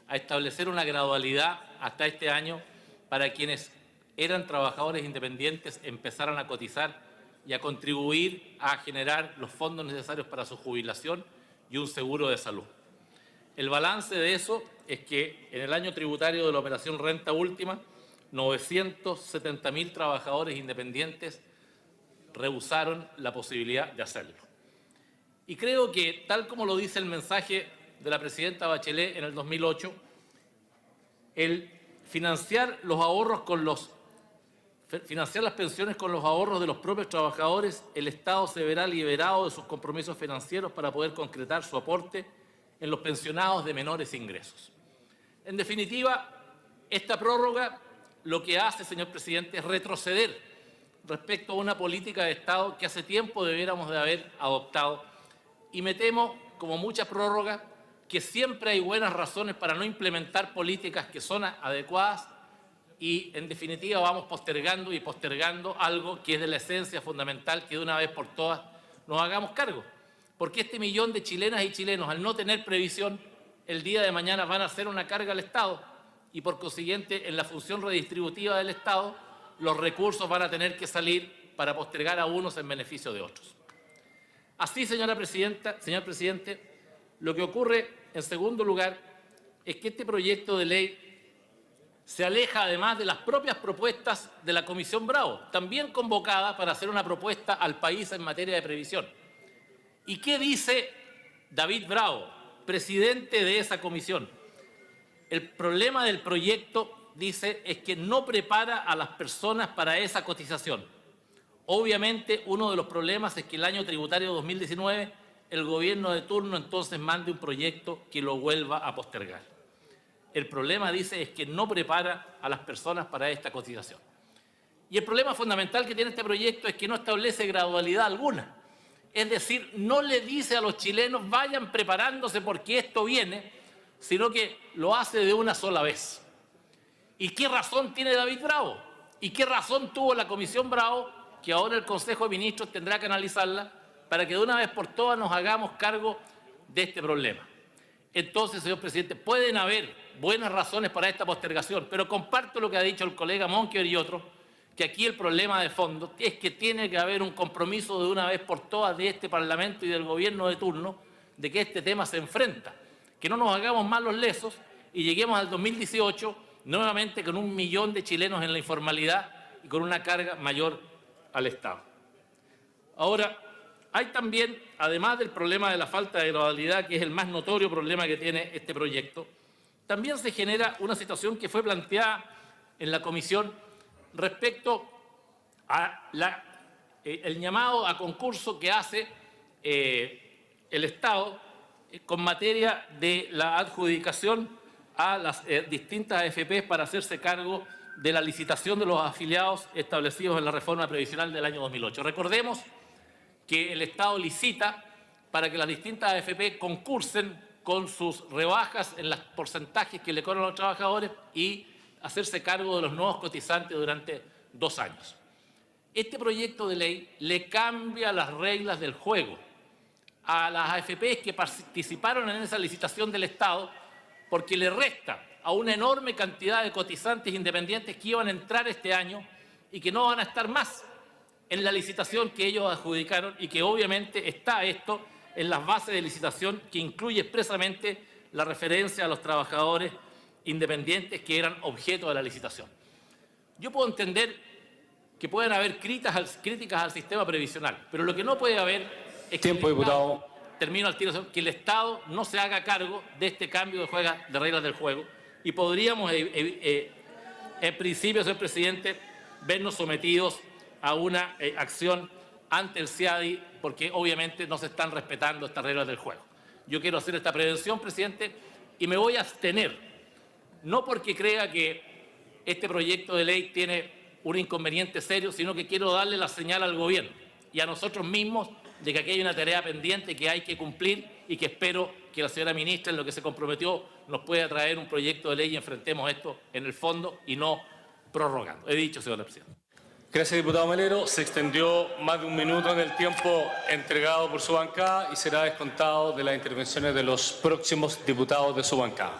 a establecer una gradualidad hasta este año para quienes eran trabajadores independientes empezaran a cotizar y a contribuir a generar los fondos necesarios para su jubilación y un seguro de salud. El balance de eso es que en el año tributario de la operación Renta Última, 970.000 trabajadores independientes rehusaron la posibilidad de hacerlo. Y creo que, tal como lo dice el mensaje de la presidenta Bachelet en el 2008, el financiar los ahorros con los financiar las pensiones con los ahorros de los propios trabajadores, el Estado se verá liberado de sus compromisos financieros para poder concretar su aporte en los pensionados de menores ingresos. En definitiva, esta prórroga lo que hace, señor presidente, es retroceder respecto a una política de Estado que hace tiempo debiéramos de haber adoptado. Y me temo, como muchas prórrogas, que siempre hay buenas razones para no implementar políticas que son adecuadas y, en definitiva, vamos postergando y postergando algo que es de la esencia fundamental, que de una vez por todas nos hagamos cargo. Porque este millón de chilenas y chilenos, al no tener previsión, el día de mañana van a ser una carga al Estado y, por consiguiente, en la función redistributiva del Estado, los recursos van a tener que salir para postergar a unos en beneficio de otros. Así, señor presidente, lo que ocurre, en segundo lugar, es que este proyecto de ley se aleja además de las propias propuestas de la Comisión Bravo, también convocada para hacer una propuesta al país en materia de previsión. ¿Y qué dice David Bravo, presidente de esa comisión? El problema del proyecto, dice, es que no prepara a las personas para esa cotización. Obviamente, uno de los problemas es que el año tributario 2019 el gobierno de turno entonces mande un proyecto que lo vuelva a postergar. El problema, dice, es que no prepara a las personas para esta cotización. Y el problema fundamental que tiene este proyecto es que no establece gradualidad alguna. Es decir, no le dice a los chilenos vayan preparándose porque esto viene, sino que lo hace de una sola vez. ¿Y qué razón tiene David Bravo? ¿Y qué razón tuvo la Comisión Bravo, que ahora el Consejo de Ministros tendrá que analizarla, para que de una vez por todas nos hagamos cargo de este problema? Entonces, señor presidente, pueden haber buenas razones para esta postergación, pero comparto lo que ha dicho el colega Monkever y otros, que aquí el problema de fondo es que tiene que haber un compromiso de una vez por todas de este Parlamento y del gobierno de turno de que este tema se enfrenta, que no nos hagamos más los lesos y lleguemos al 2018 nuevamente con 1 millón de chilenos en la informalidad y con una carga mayor al Estado. Ahora, hay también, además del problema de la falta de gradualidad, que es el más notorio problema que tiene este proyecto, también se genera una situación que fue planteada en la comisión respecto a el llamado a concurso que hace el Estado con materia de la adjudicación a las distintas AFP para hacerse cargo de la licitación de los afiliados establecidos en la reforma previsional del año 2008. Recordemos que el Estado licita para que las distintas AFP concursen con sus rebajas en los porcentajes que le cobran a los trabajadores y hacerse cargo de los nuevos cotizantes durante 2 años. Este proyecto de ley le cambia las reglas del juego a las AFP que participaron en esa licitación del Estado, porque le resta a una enorme cantidad de cotizantes independientes que iban a entrar este año y que no van a estar más en la licitación que ellos adjudicaron, y que obviamente está esto en las bases de licitación que incluye expresamente la referencia a los trabajadores independientes que eran objeto de la licitación. Yo puedo entender que pueden haber críticas al sistema previsional, pero lo que no puede haber es que que el Estado no se haga cargo de este cambio de reglas del juego, y podríamos, en principio, señor presidente, vernos sometidos a una acción ante el CIADI, porque obviamente no se están respetando estas reglas del juego. Yo quiero hacer esta prevención, presidente, y me voy a abstener, no porque crea que este proyecto de ley tiene un inconveniente serio, sino que quiero darle la señal al gobierno y a nosotros mismos de que aquí hay una tarea pendiente que hay que cumplir, y que espero que la señora ministra, en lo que se comprometió, nos pueda traer un proyecto de ley y enfrentemos esto en el fondo y no prorrogando. He dicho, señora presidenta. Gracias, diputado Melero. Se extendió más de 1 minuto en el tiempo entregado por su bancada y será descontado de las intervenciones de los próximos diputados de su bancada.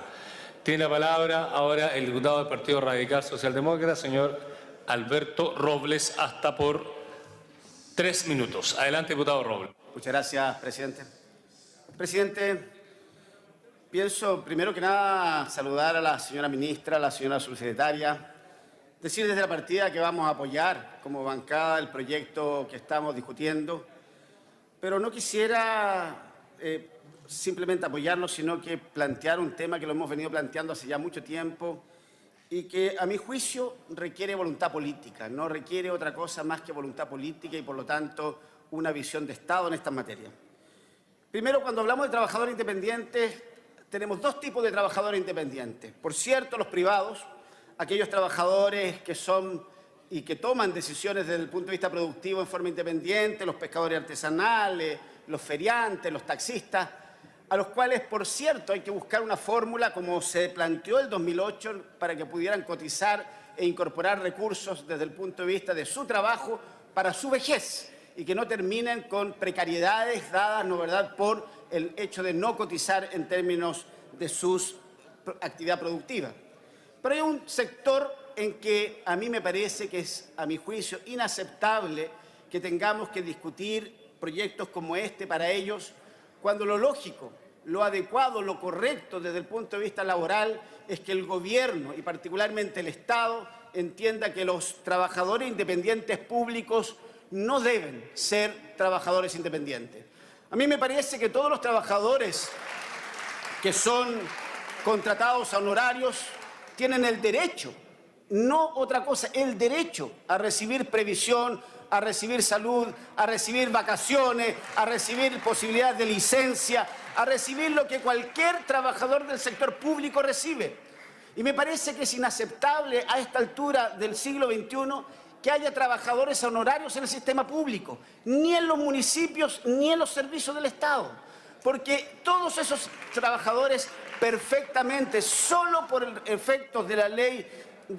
Tiene la palabra ahora el diputado del Partido Radical Socialdemócrata, señor Alberto Robles, hasta por 3 minutos. Adelante, diputado Robles. Muchas gracias, presidente. Presidente, pienso primero que nada saludar a la señora ministra, a la señora subsecretaria, decir desde la partida que vamos a apoyar como bancada el proyecto que estamos discutiendo, pero no quisiera simplemente apoyarlo, sino que plantear un tema que lo hemos venido planteando hace ya mucho tiempo y que a mi juicio requiere voluntad política, no requiere otra cosa más que voluntad política y por lo tanto una visión de Estado en estas materias. Primero, cuando hablamos de trabajadores independientes, tenemos dos tipos de trabajadores independientes. Por cierto, los privados, aquellos trabajadores que son y que toman decisiones desde el punto de vista productivo en forma independiente, los pescadores artesanales, los feriantes, los taxistas, a los cuales, por cierto, hay que buscar una fórmula como se planteó el 2008 para que pudieran cotizar e incorporar recursos desde el punto de vista de su trabajo para su vejez y que no terminen con precariedades dadas, ¿no verdad?, por el hecho de no cotizar en términos de su actividad productiva. Pero hay un sector en que a mí me parece que es, a mi juicio, inaceptable que tengamos que discutir proyectos como este para ellos, cuando lo lógico, lo adecuado, lo correcto desde el punto de vista laboral es que el gobierno y particularmente el Estado entienda que los trabajadores independientes públicos no deben ser trabajadores independientes. A mí me parece que todos los trabajadores que son contratados a honorarios tienen el derecho, no otra cosa, el derecho a recibir previsión, a recibir salud, a recibir vacaciones, a recibir posibilidades de licencia, a recibir lo que cualquier trabajador del sector público recibe. Y me parece que es inaceptable a esta altura del siglo XXI que haya trabajadores honorarios en el sistema público, ni en los municipios, ni en los servicios del Estado. Porque todos esos trabajadores perfectamente, solo por el efecto de la ley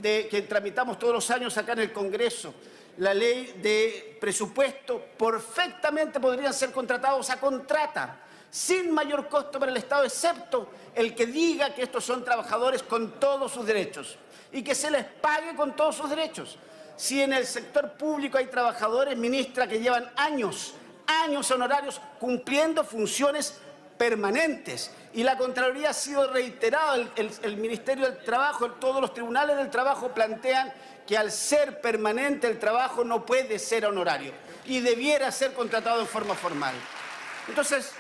que tramitamos todos los años acá en el Congreso, la ley de presupuesto, perfectamente podrían ser contratados a contrata, sin mayor costo para el Estado, excepto el que diga que estos son trabajadores con todos sus derechos y que se les pague con todos sus derechos. Si en el sector público hay trabajadores, ministra, que llevan años honorarios cumpliendo funciones permanentes y la Contraloría ha sido reiterada, el Ministerio del Trabajo, todos los tribunales del trabajo plantean que al ser permanente el trabajo no puede ser honorario y debiera ser contratado en forma formal. Entonces,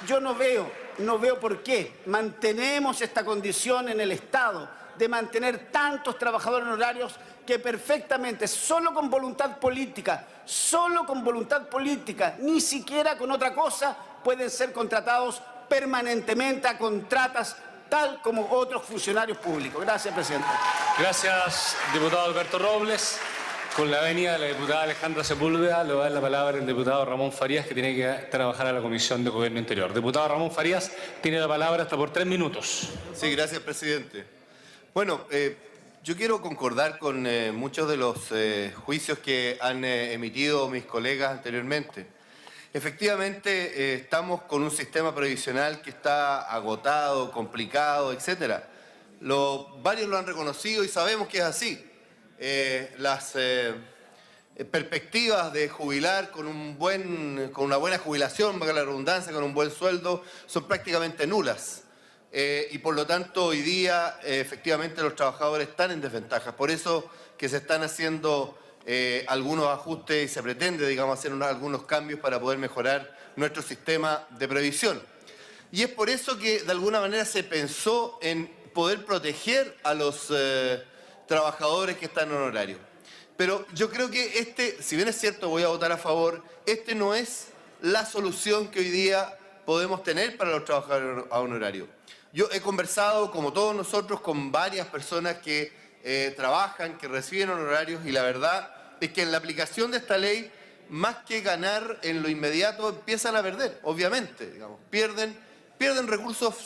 yo no veo por qué mantenemos esta condición en el Estado de mantener tantos trabajadores honorarios que perfectamente, solo con voluntad política, ni siquiera con otra cosa, pueden ser contratados permanentemente a contratas, tal como otros funcionarios públicos. Gracias, presidente. Gracias, diputado Alberto Robles. Con la venia de la diputada Alejandra Sepúlveda, le va a dar la palabra el diputado Ramón Farías, que tiene que trabajar a la Comisión de Gobierno Interior. Diputado Ramón Farías, tiene la palabra hasta por 3 minutos. Sí, gracias, presidente. Bueno, yo quiero concordar con muchos de los juicios que han emitido mis colegas anteriormente. Efectivamente, estamos con un sistema previsional que está agotado, complicado, etc. Varios lo han reconocido y sabemos que es así. Las perspectivas de jubilar con una buena jubilación, valga la redundancia, con un buen sueldo, son prácticamente nulas. Y por lo tanto, hoy día, efectivamente, los trabajadores están en desventaja. Por eso que se están haciendo algunos ajustes y se pretende, digamos, hacer algunos cambios para poder mejorar nuestro sistema de previsión. Y es por eso que, de alguna manera, se pensó en poder proteger a los trabajadores que están en honorario. Pero yo creo que si bien es cierto, voy a votar a favor, no es la solución que hoy día podemos tener para los trabajadores a honorario. Yo he conversado, como todos nosotros, con varias personas que trabajan, que reciben honorarios, y la verdad es que en la aplicación de esta ley, más que ganar en lo inmediato, empiezan a perder, obviamente, digamos, pierden recursos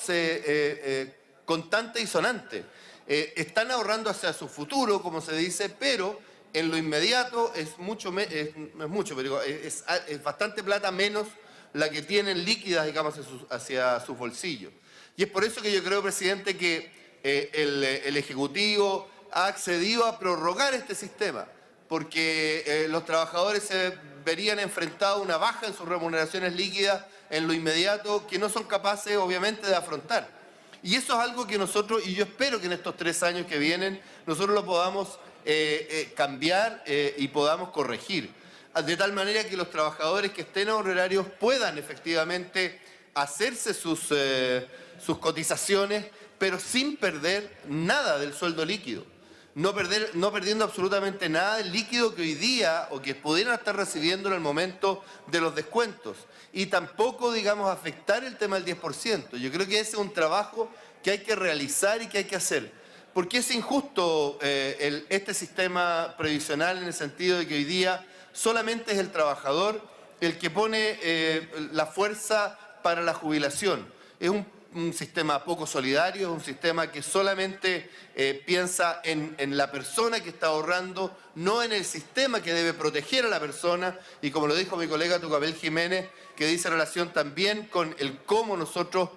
constantes y sonantes. Están ahorrando hacia su futuro, como se dice, pero en lo inmediato es bastante plata menos la que tienen líquida, digamos, hacia sus bolsillos. Y es por eso que yo creo, presidente, que el Ejecutivo ha accedido a prorrogar este sistema, porque los trabajadores se verían enfrentados a una baja en sus remuneraciones líquidas en lo inmediato que no son capaces, obviamente, de afrontar. Y eso es algo que nosotros, y yo espero que en estos 3 años que vienen, nosotros lo podamos cambiar y podamos corregir, de tal manera que los trabajadores que estén a honorarios puedan efectivamente hacerse sus cotizaciones, pero sin perder nada del sueldo líquido. no perdiendo absolutamente nada del líquido que hoy día o que pudieran estar recibiendo en el momento de los descuentos. Y tampoco, digamos, afectar el tema del 10%. Yo creo que ese es un trabajo que hay que realizar y que hay que hacer. Porque es injusto este sistema previsional en el sentido de que hoy día solamente es el trabajador el que pone la fuerza para la jubilación. Es un sistema poco solidario, es un sistema que solamente piensa en la persona que está ahorrando, no en el sistema que debe proteger a la persona. Y como lo dijo mi colega Tucapel Jiménez, que dice relación también con el cómo nosotros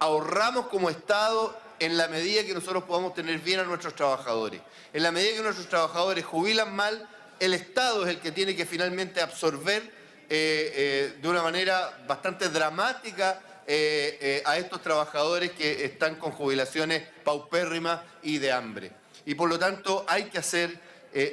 ahorramos como Estado en la medida que nosotros podamos tener bien a nuestros trabajadores. En la medida que nuestros trabajadores jubilan mal, el Estado es el que tiene que finalmente absorber de una manera bastante dramática a estos trabajadores que están con jubilaciones paupérrimas y de hambre. Y por lo tanto hay que hacer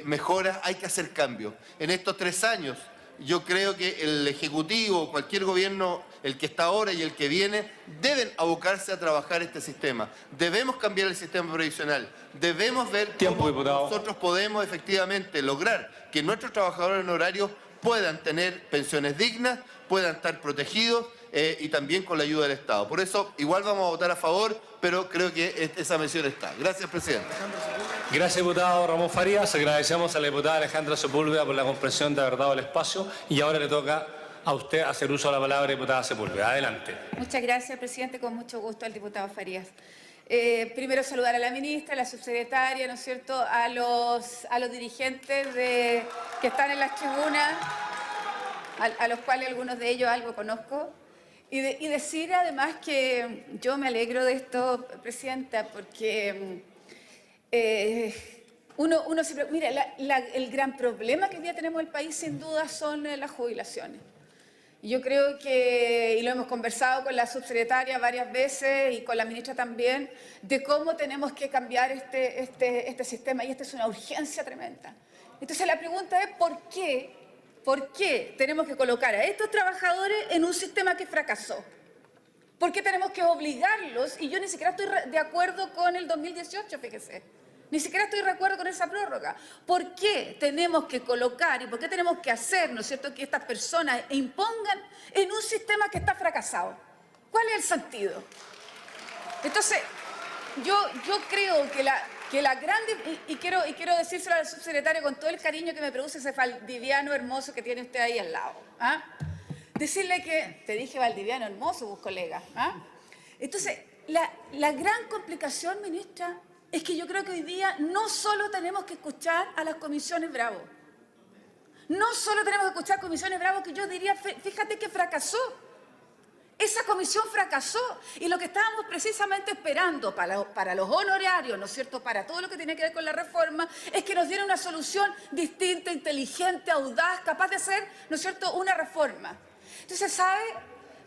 mejoras, hay que hacer cambios. En estos 3 años yo creo que el Ejecutivo, cualquier gobierno, el que está ahora y el que viene, deben abocarse a trabajar este sistema. Debemos cambiar el sistema previsional. Debemos ver cómo nosotros podemos efectivamente lograr que nuestros trabajadores en horarios puedan tener pensiones dignas, puedan estar protegidos y también con la ayuda del Estado. Por eso, igual vamos a votar a favor, pero creo que esa mención está. Gracias, presidente. Gracias, diputado Ramón Farías. Agradecemos a la diputada Alejandra Sepúlveda por la comprensión de haber dado el espacio. Y ahora le toca a usted hacer uso de la palabra, diputada Sepúlveda. Adelante. Muchas gracias, presidente. Con mucho gusto al diputado Farías. Primero saludar a la ministra, a la subsecretaria, ¿no es cierto?, a los dirigentes que están en las tribunas, a los cuales algunos de ellos algo conozco. Y decir además que yo me alegro de esto, presidenta, porque uno siempre... Mira, el gran problema que hoy día tenemos en el país sin duda son las jubilaciones. Yo creo que, y lo hemos conversado con la subsecretaria varias veces y con la ministra también, de cómo tenemos que cambiar este sistema, y esta es una urgencia tremenda. Entonces la pregunta es ¿por qué tenemos que colocar a estos trabajadores en un sistema que fracasó? ¿Por qué tenemos que obligarlos? Y yo ni siquiera estoy de acuerdo con el 2018, fíjese. Ni siquiera estoy de acuerdo con esa prórroga. ¿Por qué tenemos que colocar y por qué tenemos que hacer, ¿no es cierto?, que estas personas impongan en un sistema que está fracasado? ¿Cuál es el sentido? Entonces, yo creo que la grande... Y quiero decírselo a la subsecretaria con todo el cariño que me produce ese valdiviano hermoso que tiene usted ahí al lado. ¿Ah? Decirle que... Te dije valdiviano hermoso, vos, colega. ¿Ah? Entonces, la gran complicación, ministra, es que yo creo que hoy día no solo tenemos que escuchar a las comisiones Bravo. No solo tenemos que escuchar comisiones Bravo, que yo diría, fíjate que fracasó. Esa comisión fracasó. Y lo que estábamos precisamente esperando para los honorarios, ¿no es cierto?, para todo lo que tiene que ver con la reforma, es que nos diera una solución distinta, inteligente, audaz, capaz de hacer, ¿no es cierto?, una reforma. Entonces, ¿sabe?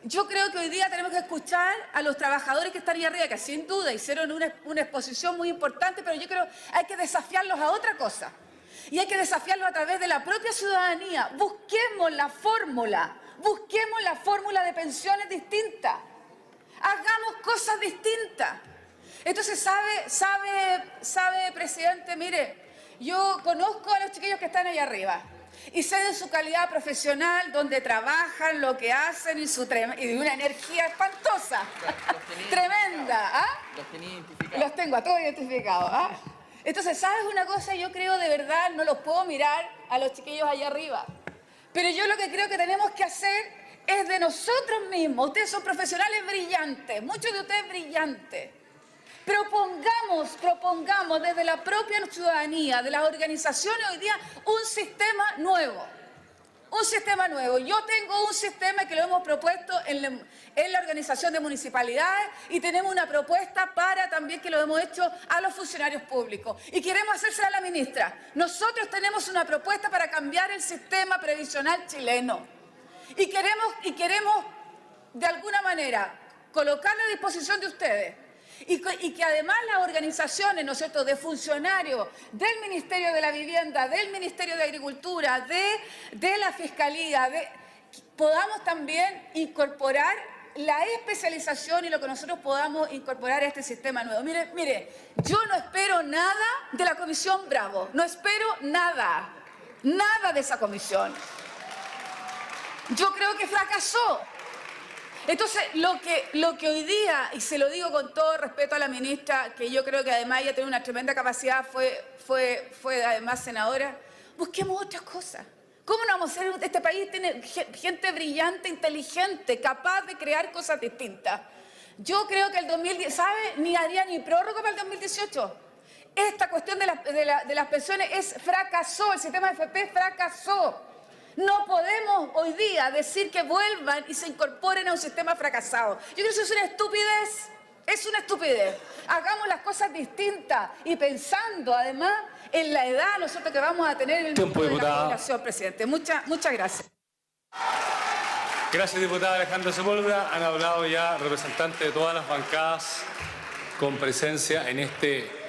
Yo creo que hoy día tenemos que escuchar a los trabajadores que están ahí arriba, que sin duda hicieron una exposición muy importante, pero yo creo que hay que desafiarlos a otra cosa. Y hay que desafiarlos a través de la propia ciudadanía. Busquemos la fórmula de pensiones distintas. Hagamos cosas distintas. Entonces, sabe, presidente, mire, yo conozco a los chiquillos que están ahí arriba. Y sé de su calidad profesional, donde trabajan, lo que hacen y de una energía espantosa. Tremenda. ¿Ah? Los tenía identificados. Los tengo a todos identificados. ¿Ah? Entonces, ¿sabes una cosa? Yo creo de verdad, no los puedo mirar a los chiquillos allá arriba. Pero yo lo que creo que tenemos que hacer es de nosotros mismos. Ustedes son profesionales brillantes, muchos de ustedes brillantes. Propongamos desde la propia ciudadanía, de las organizaciones hoy día, un sistema nuevo. Un sistema nuevo. Yo tengo un sistema que lo hemos propuesto en la organización de municipalidades y tenemos una propuesta para también que lo hemos hecho a los funcionarios públicos. Y queremos hacérsela a la ministra. Nosotros tenemos una propuesta para cambiar el sistema previsional chileno. Y queremos de alguna manera colocarla a disposición de ustedes. Y que además las organizaciones, ¿no es cierto?, de funcionarios del Ministerio de la Vivienda, del Ministerio de Agricultura, de la Fiscalía, podamos también incorporar la especialización y lo que nosotros podamos incorporar a este sistema nuevo. Mire, yo no espero nada de la Comisión Bravo, no espero nada de esa comisión. Yo creo que fracasó. Entonces, lo que hoy día, y se lo digo con todo respeto a la ministra, que yo creo que además ella tiene una tremenda capacidad, fue además senadora, busquemos otras cosas. ¿Cómo no vamos a hacer? Este país tiene gente brillante, inteligente, capaz de crear cosas distintas. Yo creo que el 2010, ¿sabe? Ni haría ni prórroga para el 2018. Esta cuestión de las pensiones fracasó, el sistema de FP fracasó. No podemos hoy día decir que vuelvan y se incorporen a un sistema fracasado. Yo creo que eso es una estupidez. Es una estupidez. Hagamos las cosas distintas y pensando además en la edad nosotros que vamos a tener en el tiempo de la jubilación, presidente. Muchas gracias. Gracias, diputada Alejandra Sepúlveda. Han hablado ya representantes de todas las bancadas con presencia en este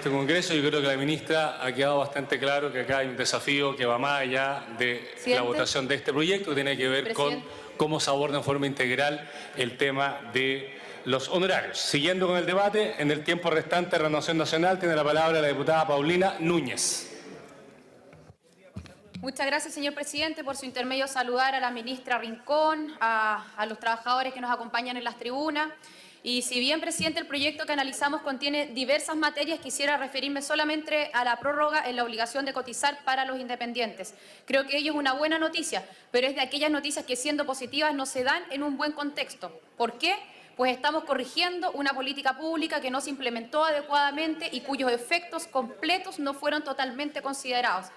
Congreso. Yo creo que la ministra ha quedado bastante claro que acá hay un desafío que va más allá de la votación de este proyecto, que tiene que ver con cómo se aborda en forma integral el tema de los honorarios. Siguiendo con el debate, en el tiempo restante de Renovación Nacional tiene la palabra la diputada Paulina Núñez. Muchas gracias, señor presidente. Por su intermedio, saludar a la ministra Rincón, a los trabajadores que nos acompañan en las tribunas. Y si bien, presidente, el proyecto que analizamos contiene diversas materias, quisiera referirme solamente a la prórroga en la obligación de cotizar para los independientes. Creo que ello es una buena noticia, pero es de aquellas noticias que, siendo positivas, no se dan en un buen contexto. ¿Por qué? Pues estamos corrigiendo una política pública que no se implementó adecuadamente y cuyos efectos completos no fueron totalmente considerados.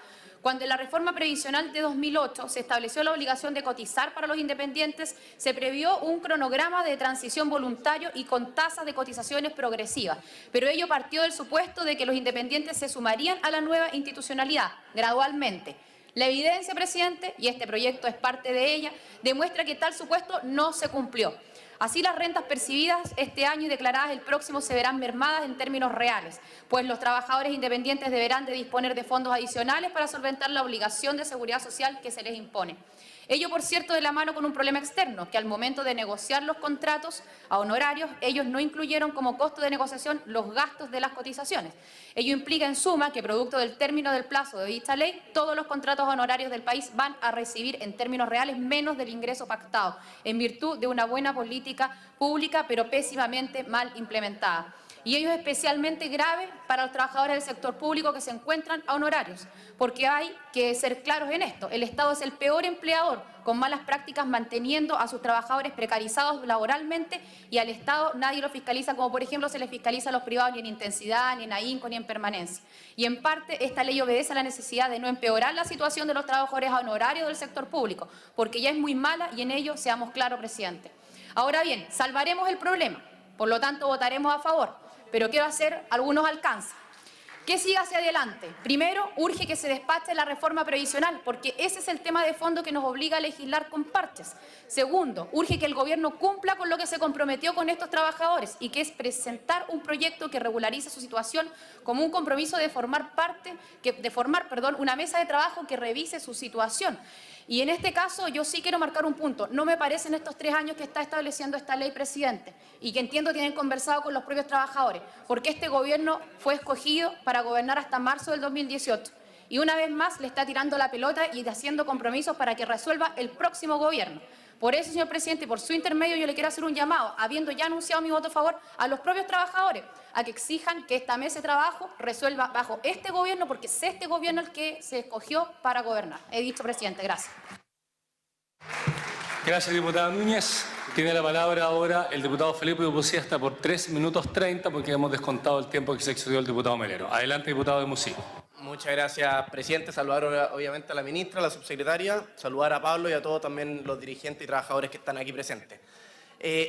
Cuando en la reforma previsional de 2008 se estableció la obligación de cotizar para los independientes, se previó un cronograma de transición voluntario y con tasas de cotizaciones progresivas. Pero ello partió del supuesto de que los independientes se sumarían a la nueva institucionalidad gradualmente. La evidencia, presidente, y este proyecto es parte de ella, demuestra que tal supuesto no se cumplió. Así, las rentas percibidas este año y declaradas el próximo se verán mermadas en términos reales, pues los trabajadores independientes deberán de disponer de fondos adicionales para solventar la obligación de seguridad social que se les impone. Ello, por cierto, de la mano con un problema externo, que al momento de negociar los contratos a honorarios, ellos no incluyeron como costo de negociación los gastos de las cotizaciones. Ello implica, en suma, que producto del término del plazo de dicha ley, todos los contratos honorarios del país van a recibir en términos reales menos del ingreso pactado, en virtud de una buena política pública, pero pésimamente mal implementada. Y ello es especialmente grave para los trabajadores del sector público que se encuentran a honorarios, porque hay que ser claros en esto. El Estado es el peor empleador, con malas prácticas, manteniendo a sus trabajadores precarizados laboralmente, y al Estado nadie lo fiscaliza, como por ejemplo se les fiscaliza a los privados ni en intensidad, ni en ahínco, ni en permanencia. Y en parte esta ley obedece a la necesidad de no empeorar la situación de los trabajadores a honorarios del sector público, porque ya es muy mala y en ello seamos claros, presidente. Ahora bien, salvaremos el problema, por lo tanto votaremos a favor. Pero ¿qué va a hacer? Algunos alcanzan. ¿Qué sigue hacia adelante? Primero, urge que se despache la reforma previsional, porque ese es el tema de fondo que nos obliga a legislar con parches. Segundo, urge que el gobierno cumpla con lo que se comprometió con estos trabajadores, y que es presentar un proyecto que regularice su situación como un compromiso de formar una mesa de trabajo que revise su situación. Y en este caso yo sí quiero marcar un punto. No me parece en estos 3 años que está estableciendo esta ley, presidente, y que entiendo tienen conversado con los propios trabajadores, porque este gobierno fue escogido para gobernar hasta marzo del 2018. Y una vez más le está tirando la pelota y haciendo compromisos para que resuelva el próximo gobierno. Por eso, señor presidente, por su intermedio yo le quiero hacer un llamado, habiendo ya anunciado mi voto a favor, a los propios trabajadores, a que exijan que esta mesa de trabajo resuelva bajo este gobierno, porque es este gobierno el que se escogió para gobernar. He dicho, presidente. Gracias. Gracias, diputada Núñez. Tiene la palabra ahora el diputado Felipe de Musí, hasta por 3 minutos 30, porque hemos descontado el tiempo que se excedió el diputado Melero. Adelante, diputado de Musí. Muchas gracias, presidente. Saludar obviamente a la ministra, a la subsecretaria, saludar a Pablo y a todos también los dirigentes y trabajadores que están aquí presentes.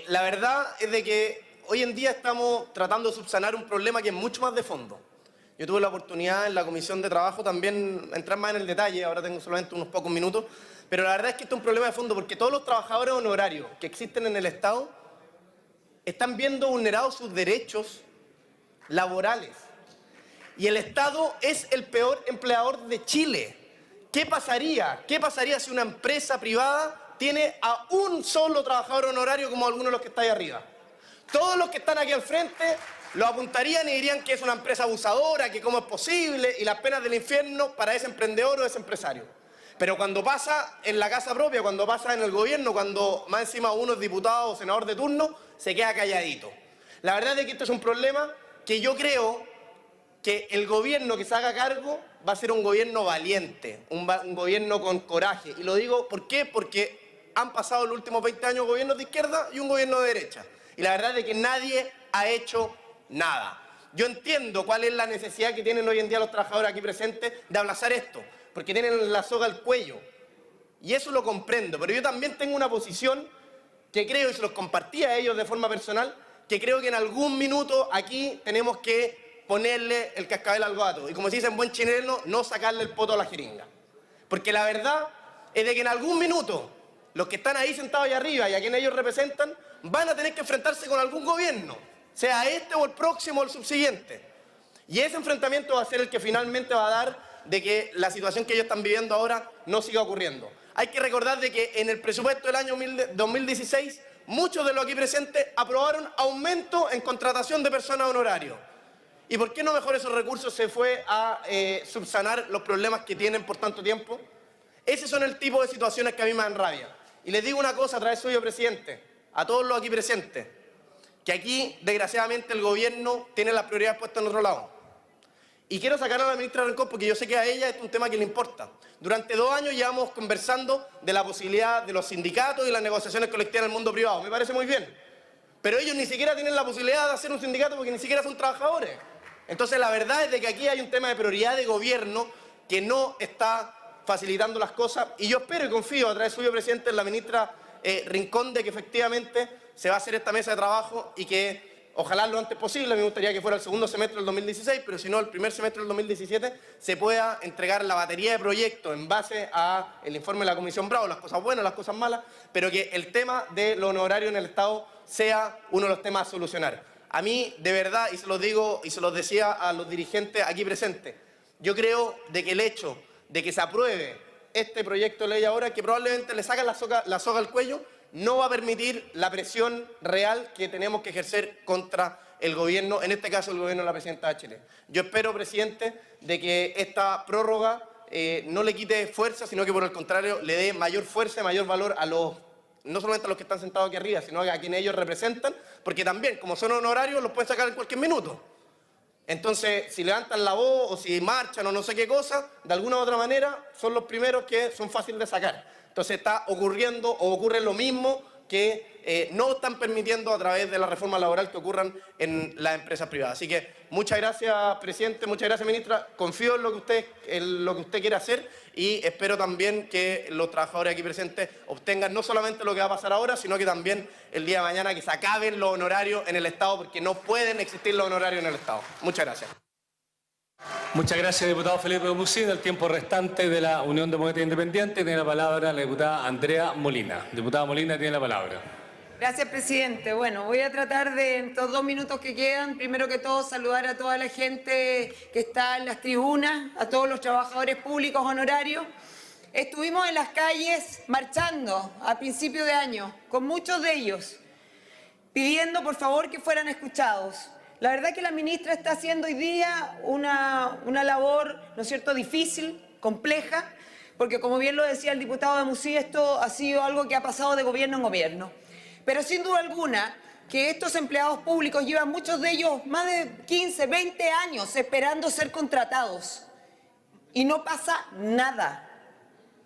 La verdad es de que hoy en día estamos tratando de subsanar un problema que es mucho más de fondo. Yo tuve la oportunidad en la Comisión de Trabajo también entrar más en el detalle, ahora tengo solamente unos pocos minutos, pero la verdad es que esto es un problema de fondo porque todos los trabajadores honorarios que existen en el Estado están viendo vulnerados sus derechos laborales. Y el Estado es el peor empleador de Chile. ¿Qué pasaría si una empresa privada tiene a un solo trabajador honorario como algunos de los que está ahí arriba. Todos los que están aquí al frente lo apuntarían y dirían que es una empresa abusadora, que cómo es posible, y las penas del infierno para ese emprendedor o ese empresario. Pero cuando pasa en la casa propia, cuando pasa en el gobierno, cuando más encima uno es diputado o senador de turno, se queda calladito. La verdad es que esto es un problema que yo creo que el gobierno que se haga cargo va a ser un gobierno valiente, un gobierno con coraje. Y lo digo, ¿por qué? Porque han pasado los últimos 20 años gobiernos de izquierda y un gobierno de derecha. Y la verdad es que nadie ha hecho nada. Yo entiendo cuál es la necesidad que tienen hoy en día los trabajadores aquí presentes de aplazar esto, porque tienen la soga al cuello. Y eso lo comprendo, pero yo también tengo una posición que creo, y se los compartí a ellos de forma personal, que creo que en algún minuto aquí tenemos que ponerle el cascabel al gato. Y como se dice en buen chileno, no sacarle el poto a la jeringa. Porque la verdad es de que en algún minuto los que están ahí sentados allá arriba y a quienes ellos representan van a tener que enfrentarse con algún gobierno, sea este o el próximo o el subsiguiente. Y ese enfrentamiento va a ser el que finalmente va a dar de que la situación que ellos están viviendo ahora no siga ocurriendo. Hay que recordar de que en el presupuesto del año 2016 muchos de los aquí presentes aprobaron aumento en contratación de personas honorarios. ¿Y por qué no mejor esos recursos se fue a subsanar los problemas que tienen por tanto tiempo? Esos son el tipo de situaciones que a mí me dan rabia. Y les digo una cosa a través suyo, presidente, a todos los aquí presentes, que aquí, desgraciadamente, el gobierno tiene las prioridades puestas en otro lado. Y quiero sacar a la ministra Rincón porque yo sé que a ella es un tema que le importa. Durante 2 años llevamos conversando de la posibilidad de los sindicatos y las negociaciones colectivas en el mundo privado. Me parece muy bien. Pero ellos ni siquiera tienen la posibilidad de hacer un sindicato porque ni siquiera son trabajadores. Entonces la verdad es de que aquí hay un tema de prioridad de gobierno que no está facilitando las cosas. Y yo espero y confío a través suyo, presidente, en la ministra Rincón de que efectivamente se va a hacer esta mesa de trabajo y que ojalá lo antes posible, me gustaría que fuera el segundo semestre del 2016, pero si no, el primer semestre del 2017, se pueda entregar la batería de proyectos en base al informe de la Comisión Bravo, las cosas buenas, las cosas malas, pero que el tema de los honorarios en el Estado sea uno de los temas a solucionar. A mí, de verdad, y se los digo y se los decía a los dirigentes aquí presentes, yo creo de que el hecho de que se apruebe este proyecto de ley ahora, que probablemente le sacan la soga al cuello, no va a permitir la presión real que tenemos que ejercer contra el gobierno, en este caso el gobierno de la presidenta Bachelet. Yo espero, presidente, de que esta prórroga no le quite fuerza, sino que por el contrario le dé mayor fuerza y mayor valor a no solamente a los que están sentados aquí arriba, sino a quienes ellos representan, porque también, como son honorarios, los pueden sacar en cualquier minuto. Entonces, si levantan la voz o si marchan o no sé qué cosa, de alguna u otra manera, son los primeros que son fáciles de sacar. Entonces está ocurriendo o ocurre lo mismo que no están permitiendo a través de la reforma laboral que ocurran en las empresas privadas. Así que muchas gracias, presidente, muchas gracias, ministra. Confío en lo que usted quiere hacer y espero también que los trabajadores aquí presentes obtengan no solamente lo que va a pasar ahora, sino que también el día de mañana que se acaben los honorarios en el Estado, porque no pueden existir los honorarios en el Estado. Muchas gracias. Muchas gracias, diputado Felipe Mucín. El tiempo restante de la Unión Democrática Independiente tiene la palabra la diputada Andrea Molina. Diputada Molina tiene la palabra. Gracias, presidente. Bueno, voy a tratar de, en estos 2 minutos que quedan, primero que todo, saludar a toda la gente que está en las tribunas, a todos los trabajadores públicos honorarios. Estuvimos en las calles marchando a principio de año, con muchos de ellos, pidiendo por favor que fueran escuchados. La verdad que la ministra está haciendo hoy día una labor, ¿no es cierto?, difícil, compleja, porque como bien lo decía el diputado de Mucí, esto ha sido algo que ha pasado de gobierno en gobierno. Pero sin duda alguna que estos empleados públicos llevan muchos de ellos más de 15, 20 años esperando ser contratados y no pasa nada.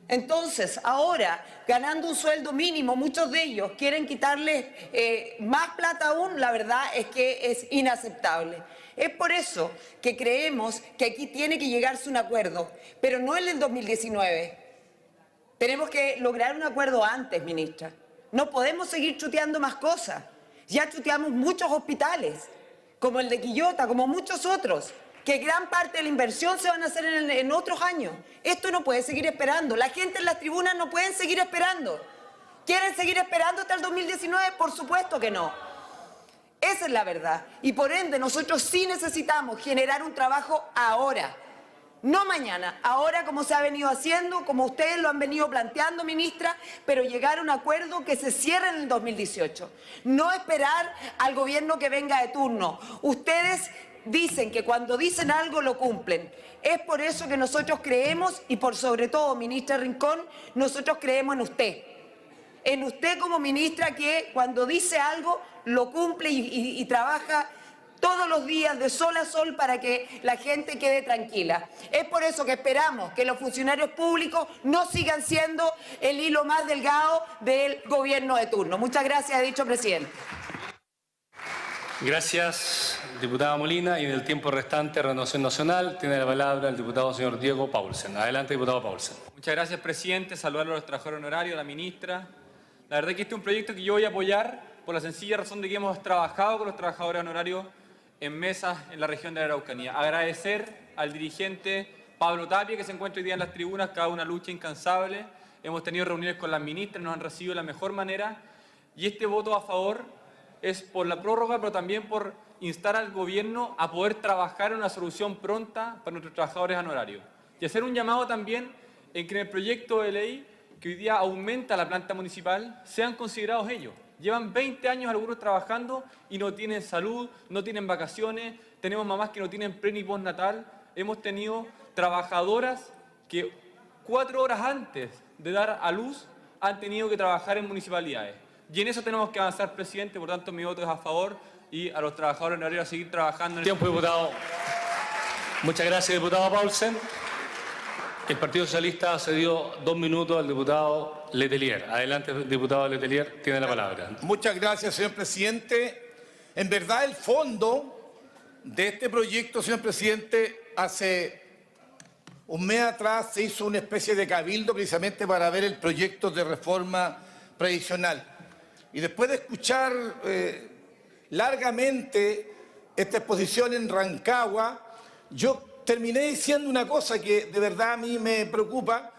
Entonces, ahora, ganando un sueldo mínimo, muchos de ellos quieren quitarle más plata aún, la verdad es que es inaceptable. Es por eso que creemos que aquí tiene que llegarse un acuerdo, pero no en el 2019. Tenemos que lograr un acuerdo antes, ministra. No podemos seguir chuteando más cosas. Ya chuteamos muchos hospitales, como el de Quillota, como muchos otros, que gran parte de la inversión se van a hacer en otros años. Esto no puede seguir esperando. La gente en las tribunas no pueden seguir esperando. ¿Quieren seguir esperando hasta el 2019? Por supuesto que no. Esa es la verdad. Y por ende, nosotros sí necesitamos generar un trabajo ahora. No mañana, ahora como se ha venido haciendo, como ustedes lo han venido planteando, ministra, pero llegar a un acuerdo que se cierre en el 2018. No esperar al gobierno que venga de turno. Ustedes dicen que cuando dicen algo lo cumplen. Es por eso que nosotros creemos, y por sobre todo, ministra Rincón, nosotros creemos en usted. En usted como ministra que cuando dice algo lo cumple y trabaja todos los días de sol a sol para que la gente quede tranquila. Es por eso que esperamos que los funcionarios públicos no sigan siendo el hilo más delgado del gobierno de turno. Muchas gracias, dicho presidente. Gracias, diputada Molina. Y en el tiempo restante, Renovación Nacional, tiene la palabra el diputado señor Diego Paulsen. Adelante, diputado Paulsen. Muchas gracias, presidente. Saludar a los trabajadores honorarios, a la ministra. La verdad es que este es un proyecto que yo voy a apoyar por la sencilla razón de que hemos trabajado con los trabajadores honorarios en mesas en la región de la Araucanía. Agradecer al dirigente Pablo Tapia, que se encuentra hoy día en las tribunas, cada una lucha incansable. Hemos tenido reuniones con las ministras, nos han recibido de la mejor manera. Y este voto a favor es por la prórroga, pero también por instar al gobierno a poder trabajar en una solución pronta para nuestros trabajadores honorarios. Y hacer un llamado también en que en el proyecto de ley que hoy día aumenta la planta municipal sean considerados ellos. Llevan 20 años algunos trabajando y no tienen salud, no tienen vacaciones, tenemos mamás que no tienen pre ni postnatal, hemos tenido trabajadoras que 4 horas antes de dar a luz han tenido que trabajar en municipalidades. Y en eso tenemos que avanzar, presidente, por tanto mi voto es a favor y a los trabajadores honorarios a seguir trabajando. En Tiempo, diputado. Muchas gracias, diputado Paulsen. El Partido Socialista ha cedido 2 minutos al diputado Letelier. Adelante, diputado Letelier, tiene la palabra. Muchas gracias, señor presidente. En verdad, el fondo de este proyecto, señor presidente, hace un mes atrás se hizo una especie de cabildo precisamente para ver el proyecto de reforma previsional. Y después de escuchar largamente esta exposición en Rancagua, yo terminé diciendo una cosa que de verdad a mí me preocupa,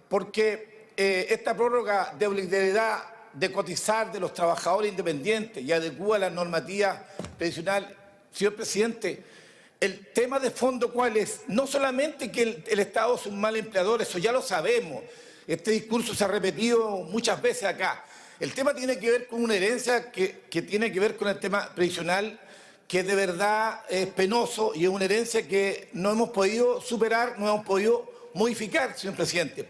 porque esta prórroga de obligatoriedad de cotizar de los trabajadores independientes y adecua la normativa previsional, señor presidente, el tema de fondo ¿cuál es? No solamente que el Estado es un mal empleador, eso ya lo sabemos, este discurso se ha repetido muchas veces acá. El tema tiene que ver con una herencia que tiene que ver con el tema previsional, que de verdad es penoso y es una herencia que no hemos podido superar, no hemos podido modificar, señor presidente.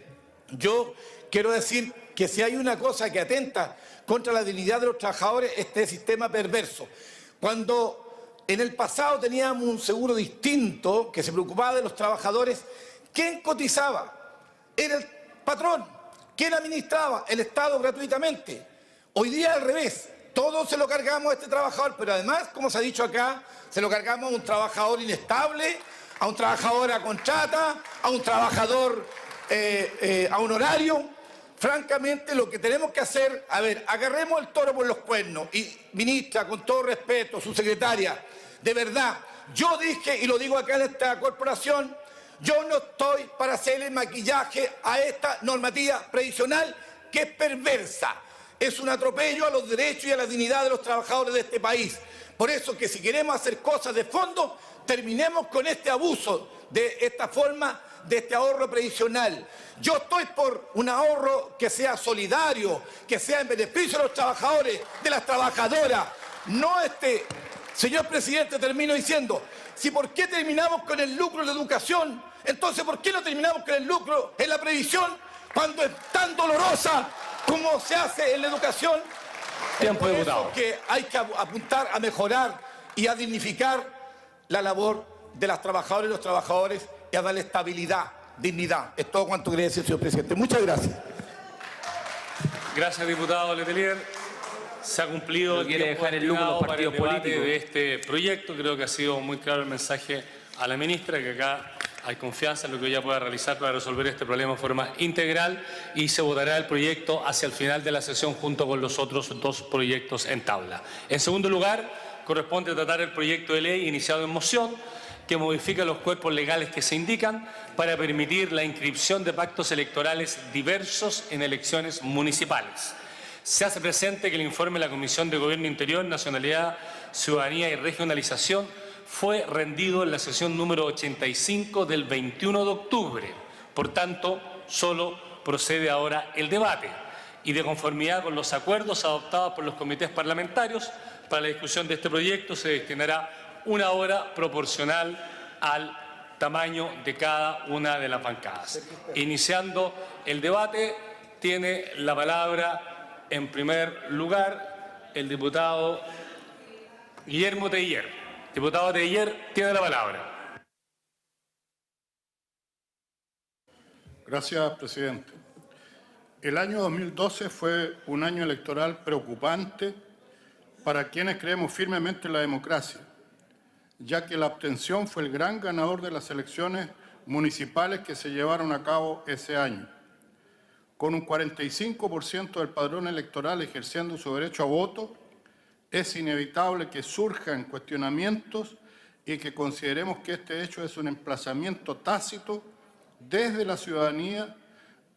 Yo quiero decir que si hay una cosa que atenta contra la dignidad de los trabajadores, este sistema perverso. Cuando en el pasado teníamos un seguro distinto que se preocupaba de los trabajadores, ¿quién cotizaba? Era el patrón. ¿Quién administraba? El Estado gratuitamente. Hoy día al revés. Todos se lo cargamos a este trabajador, pero además, como se ha dicho acá, se lo cargamos a un trabajador inestable, a un trabajador a contrata, a un trabajador a honorario. Francamente, lo que tenemos que hacer, a ver, agarremos el toro por los cuernos. Y, ministra, con todo respeto, su secretaria, de verdad, yo dije, y lo digo acá en esta corporación, yo no estoy para hacerle maquillaje a esta normativa previsional que es perversa. Es un atropello a los derechos y a la dignidad de los trabajadores de este país. Por eso que si queremos hacer cosas de fondo, terminemos con este abuso de esta forma, de este ahorro previsional. Yo estoy por un ahorro que sea solidario, que sea en beneficio de los trabajadores, de las trabajadoras. No señor presidente, termino diciendo, si por qué terminamos con el lucro en la educación, entonces ¿por qué no terminamos con el lucro en la previsión cuando es tan dolorosa como se hace en la educación? Tiempo, diputado. Que hay que apuntar a mejorar y a dignificar la labor de las trabajadoras y los trabajadores y a darle estabilidad, dignidad. Es todo cuanto quería decir, señor presidente. Muchas gracias. Gracias, diputado Letelier. Se ha cumplido el tiempo dejar el lucro a los partidos políticos de este proyecto. Creo que ha sido muy claro el mensaje a la ministra, que acá hay confianza en lo que ella pueda realizar para resolver este problema de forma integral y se votará el proyecto hacia el final de la sesión junto con los otros 2 proyectos en tabla. En segundo lugar, corresponde tratar el proyecto de ley iniciado en moción que modifica los cuerpos legales que se indican para permitir la inscripción de pactos electorales diversos en elecciones municipales. Se hace presente que el informe de la Comisión de Gobierno Interior, Nacionalidad, Ciudadanía y Regionalización fue rendido en la sesión número 85 del 21 de octubre. Por tanto, solo procede ahora el debate y de conformidad con los acuerdos adoptados por los comités parlamentarios, para la discusión de este proyecto se destinará 1 hora proporcional al tamaño de cada una de las bancadas. Iniciando el debate, tiene la palabra en primer lugar el diputado Guillermo Teillier. Diputado Teillier, tiene la palabra. Gracias, presidente. El año 2012 fue un año electoral preocupante para quienes creemos firmemente en la democracia, ya que la abstención fue el gran ganador de las elecciones municipales que se llevaron a cabo ese año. Con un 45% del padrón electoral ejerciendo su derecho a voto, es inevitable que surjan cuestionamientos y que consideremos que este hecho es un emplazamiento tácito desde la ciudadanía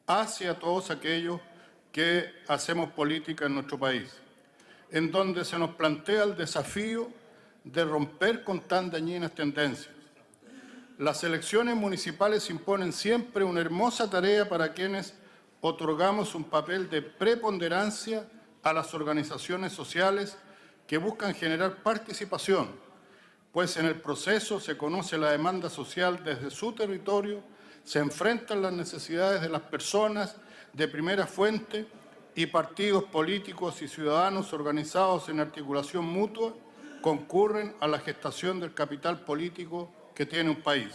hacia todos aquellos que hacemos política en nuestro país, en donde se nos plantea el desafío de romper con tan dañinas tendencias. Las elecciones municipales imponen siempre una hermosa tarea para quienes otorgamos un papel de preponderancia a las organizaciones sociales que buscan generar participación, pues en el proceso se conoce la demanda social desde su territorio, se enfrentan las necesidades de las personas de primera fuente y partidos políticos y ciudadanos organizados en articulación mutua concurren a la gestación del capital político que tiene un país.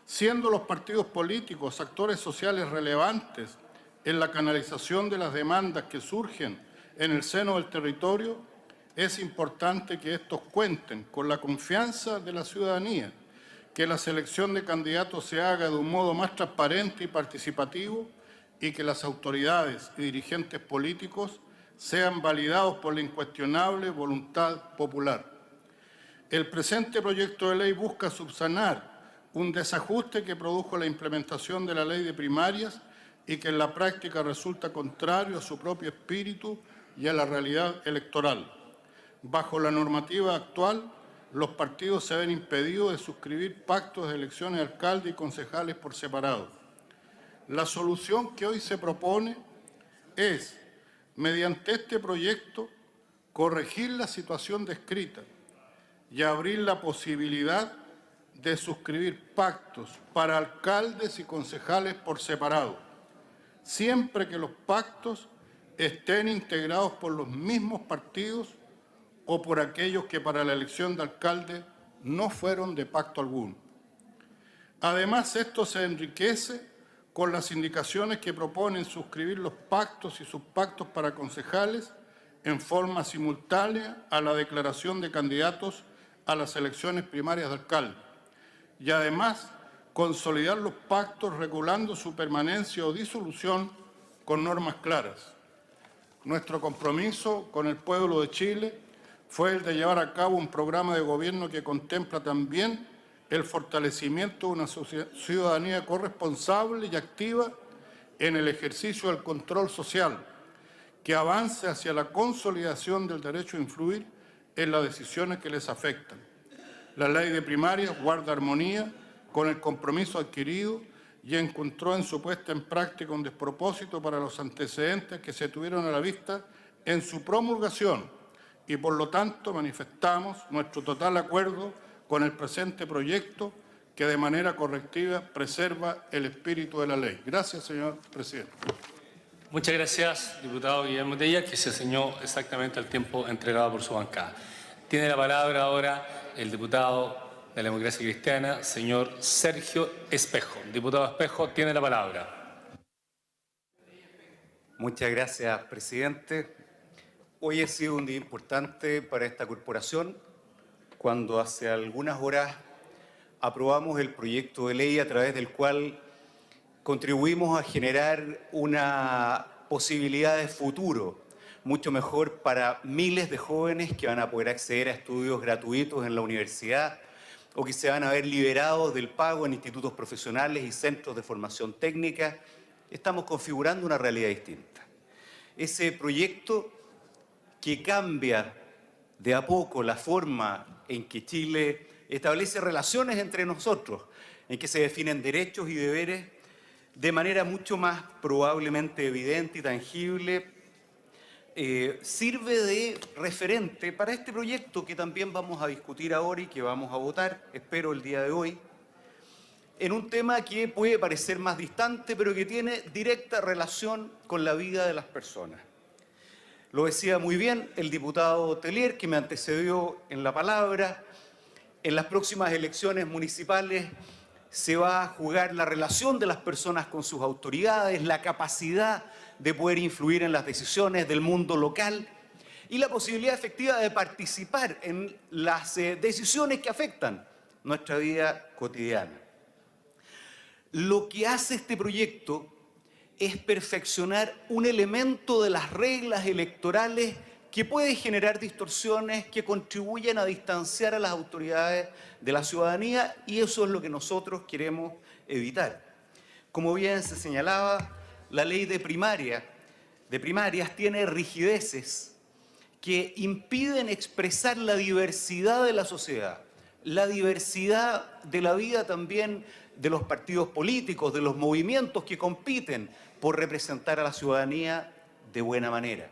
Siendo los partidos políticos actores sociales relevantes en la canalización de las demandas que surgen en el seno del territorio, es importante que estos cuenten con la confianza de la ciudadanía, que la selección de candidatos se haga de un modo más transparente y participativo y que las autoridades y dirigentes políticos sean validados por la incuestionable voluntad popular. El presente proyecto de ley busca subsanar un desajuste que produjo la implementación de la ley de primarias y que en la práctica resulta contrario a su propio espíritu y a la realidad electoral. Bajo la normativa actual, los partidos se ven impedidos de suscribir pactos de elecciones de alcalde y concejales por separado. La solución que hoy se propone es, mediante este proyecto, corregir la situación descrita y abrir la posibilidad de suscribir pactos para alcaldes y concejales por separado, siempre que los pactos estén integrados por los mismos partidos o por aquellos que para la elección de alcalde no fueron de pacto alguno. Además, esto se enriquece con las indicaciones que proponen suscribir los pactos y subpactos para concejales en forma simultánea a la declaración de candidatos a las elecciones primarias de alcalde. Y además, consolidar los pactos regulando su permanencia o disolución con normas claras. Nuestro compromiso con el pueblo de Chile fue el de llevar a cabo un programa de gobierno que contempla también el fortalecimiento de una ciudadanía corresponsable y activa en el ejercicio del control social, que avance hacia la consolidación del derecho a influir en las decisiones que les afectan. La ley de primarias guarda armonía con el compromiso adquirido y encontró en su puesta en práctica un despropósito para los antecedentes que se tuvieron a la vista en su promulgación y, por lo tanto, manifestamos nuestro total acuerdo con el presente proyecto que de manera correctiva preserva el espíritu de la ley. Gracias, señor presidente. Muchas gracias, diputado Guillermo Teillier, que se ceñó exactamente al tiempo entregado por su bancada. Tiene la palabra ahora el diputado de la Democracia Cristiana, señor Sergio Espejo. Diputado Espejo, tiene la palabra. Muchas gracias, presidente. Hoy ha sido un día importante para esta corporación, cuando hace algunas horas aprobamos el proyecto de ley a través del cual contribuimos a generar una posibilidad de futuro mucho mejor para miles de jóvenes que van a poder acceder a estudios gratuitos en la universidad o que se van a ver liberados del pago en institutos profesionales y centros de formación técnica. Estamos configurando una realidad distinta. Ese proyecto que cambia de a poco la forma en que Chile establece relaciones entre nosotros, en que se definen derechos y deberes de manera mucho más probablemente evidente y tangible, sirve de referente para este proyecto que también vamos a discutir ahora y que vamos a votar, espero, el día de hoy, en un tema que puede parecer más distante, pero que tiene directa relación con la vida de las personas. Lo decía muy bien el diputado Telier, que me antecedió en la palabra. En las próximas elecciones municipales se va a jugar la relación de las personas con sus autoridades, la capacidad de poder influir en las decisiones del mundo local y la posibilidad efectiva de participar en las decisiones que afectan nuestra vida cotidiana. Lo que hace este proyecto es perfeccionar un elemento de las reglas electorales que puede generar distorsiones que contribuyen a distanciar a las autoridades de la ciudadanía, y eso es lo que nosotros queremos evitar. Como bien se señalaba, la ley de primarias tiene rigideces que impiden expresar la diversidad de la sociedad, la diversidad de la vida también de los partidos políticos, de los movimientos que compiten por representar a la ciudadanía de buena manera.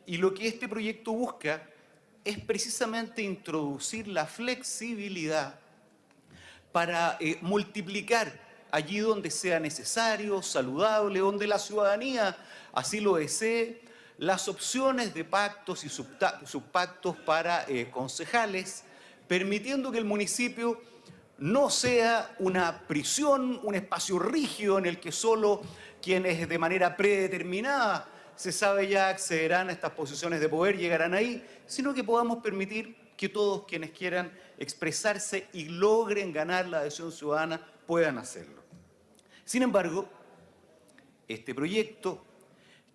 Y lo que este proyecto busca es precisamente introducir la flexibilidad para multiplicar allí donde sea necesario, saludable, donde la ciudadanía así lo desee, las opciones de pactos y subpactos para concejales, permitiendo que el municipio no sea una prisión, un espacio rígido en el que solo quienes de manera predeterminada se sabe ya accederán a estas posiciones de poder, llegarán ahí, sino que podamos permitir que todos quienes quieran expresarse y logren ganar la adhesión ciudadana puedan hacerlo. Sin embargo, este proyecto,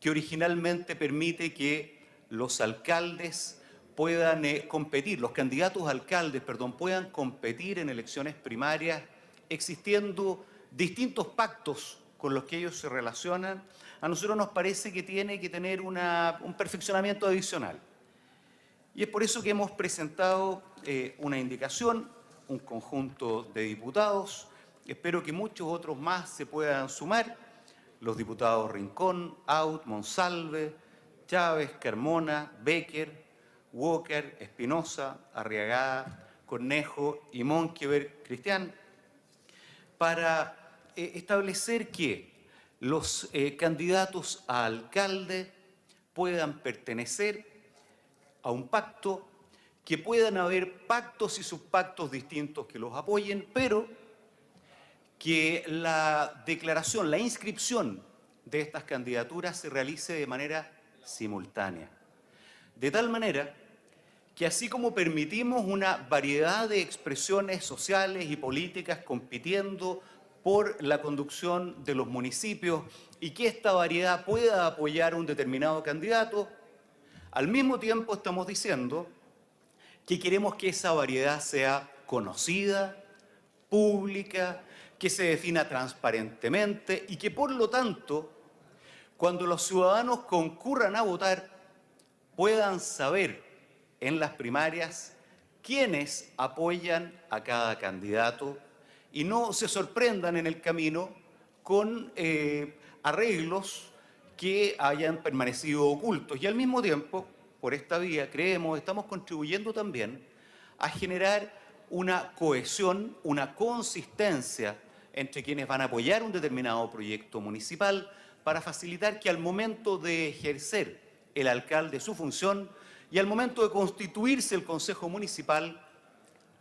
que originalmente permite que los alcaldes puedan competir, los candidatos a alcaldes, puedan competir en elecciones primarias, existiendo distintos pactos con los que ellos se relacionan, a nosotros nos parece que tiene que tener un perfeccionamiento adicional. Y es por eso que hemos presentado una indicación, un conjunto de diputados. Espero que muchos otros más se puedan sumar, los diputados Rincón, Aut, Monsalve, Chávez, Carmona, Becker, Walker, Espinosa, Arriagada, Cornejo y Monkever Cristian, para establecer que los candidatos a alcalde puedan pertenecer a un pacto, que puedan haber pactos y subpactos distintos que los apoyen, pero que la declaración, la inscripción de estas candidaturas se realice de manera simultánea. De tal manera que así como permitimos una variedad de expresiones sociales y políticas compitiendo por la conducción de los municipios y que esta variedad pueda apoyar a un determinado candidato, al mismo tiempo estamos diciendo que queremos que esa variedad sea conocida, pública, que se defina transparentemente y que, por lo tanto, cuando los ciudadanos concurran a votar, puedan saber en las primarias quiénes apoyan a cada candidato y no se sorprendan en el camino con arreglos que hayan permanecido ocultos. Y al mismo tiempo, por esta vía, estamos contribuyendo también a generar una cohesión, una consistencia entre quienes van a apoyar un determinado proyecto municipal para facilitar que al momento de ejercer el alcalde su función y al momento de constituirse el Consejo Municipal,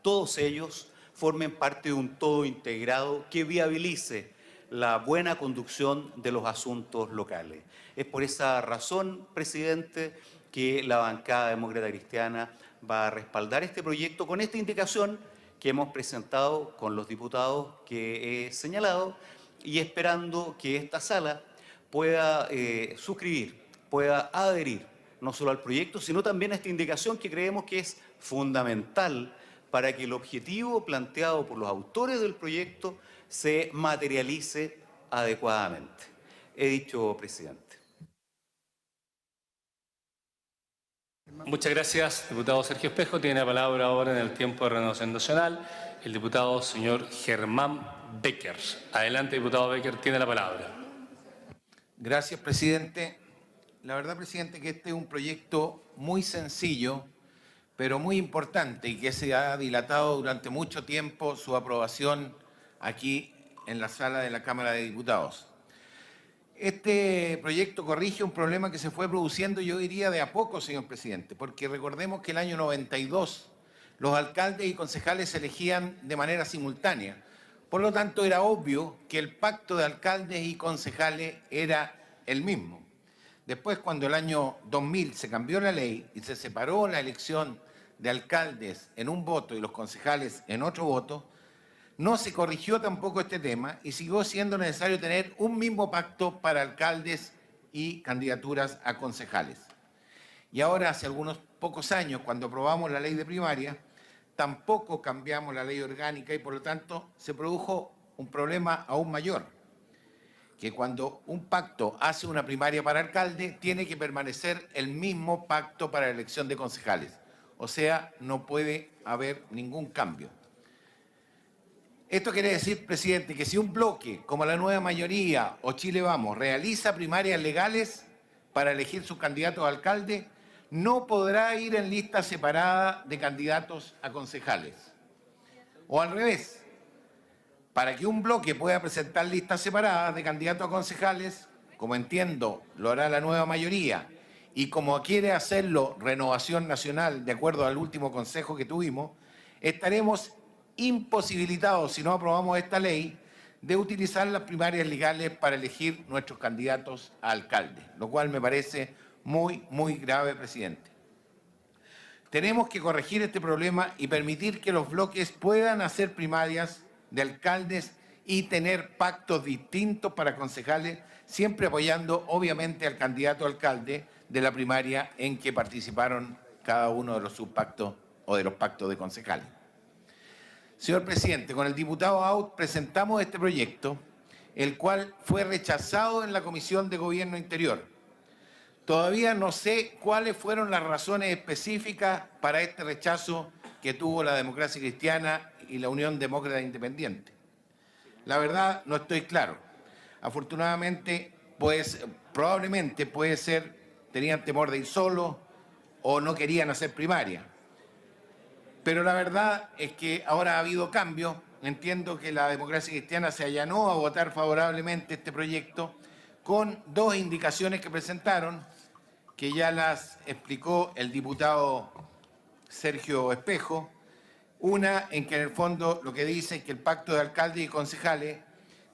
todos ellos formen parte de un todo integrado que viabilice la buena conducción de los asuntos locales. Es por esa razón, presidente, que la bancada demócrata cristiana va a respaldar este proyecto con esta indicación que hemos presentado con los diputados que he señalado y esperando que esta sala pueda suscribir, pueda adherir no solo al proyecto, sino también a esta indicación que creemos que es fundamental para que el objetivo planteado por los autores del proyecto se materialice adecuadamente. He dicho, presidente. Muchas gracias, diputado Sergio Espejo. Tiene la palabra ahora en el tiempo de Renovación Nacional el diputado señor Germán Becker. Adelante, diputado Becker, tiene la palabra. Gracias, presidente. La verdad, presidente, que este es un proyecto muy sencillo, pero muy importante y que se ha dilatado durante mucho tiempo su aprobación aquí en la sala de la Cámara de Diputados. Este proyecto corrige un problema que se fue produciendo, yo diría, de a poco, señor presidente, porque recordemos que el año 92 los alcaldes y concejales se elegían de manera simultánea. Por lo tanto, era obvio que el pacto de alcaldes y concejales era el mismo. Después, cuando el año 2000 se cambió la ley y se separó la elección de alcaldes en un voto y los concejales en otro voto, no se corrigió tampoco este tema y siguió siendo necesario tener un mismo pacto para alcaldes y candidaturas a concejales. Y ahora, hace algunos pocos años, cuando aprobamos la ley de primaria, tampoco cambiamos la ley orgánica y por lo tanto se produjo un problema aún mayor, que cuando un pacto hace una primaria para alcalde, tiene que permanecer el mismo pacto para la elección de concejales. O sea, no puede haber ningún cambio. Esto quiere decir, presidente, que si un bloque como la Nueva Mayoría o Chile Vamos realiza primarias legales para elegir sus candidatos a alcalde, no podrá ir en lista separada de candidatos a concejales. O al revés, para que un bloque pueda presentar listas separadas de candidatos a concejales, como entiendo lo hará la Nueva Mayoría, y como quiere hacerlo Renovación Nacional, de acuerdo al último consejo que tuvimos, estaremos imposibilitados, si no aprobamos esta ley, de utilizar las primarias legales para elegir nuestros candidatos a alcalde, lo cual me parece muy grave, presidente. Tenemos que corregir este problema y permitir que los bloques puedan hacer primarias de alcaldes y tener pactos distintos para concejales, siempre apoyando obviamente al candidato a alcalde de la primaria en que participaron cada uno de los subpactos o de los pactos de concejales. Señor presidente, con el diputado Aut presentamos este proyecto, el cual fue rechazado en la Comisión de Gobierno Interior. Todavía no sé cuáles fueron las razones específicas para este rechazo que tuvo la Democracia Cristiana y la Unión Demócrata Independiente. La verdad, no estoy claro. Afortunadamente, pues probablemente puede ser, tenían temor de ir solos o no querían hacer primaria. Pero la verdad es que ahora ha habido cambios. Entiendo que la Democracia Cristiana se allanó a votar favorablemente este proyecto con dos indicaciones que presentaron, que ya las explicó el diputado Sergio Espejo. Una en que en el fondo lo que dice es que el pacto de alcaldes y concejales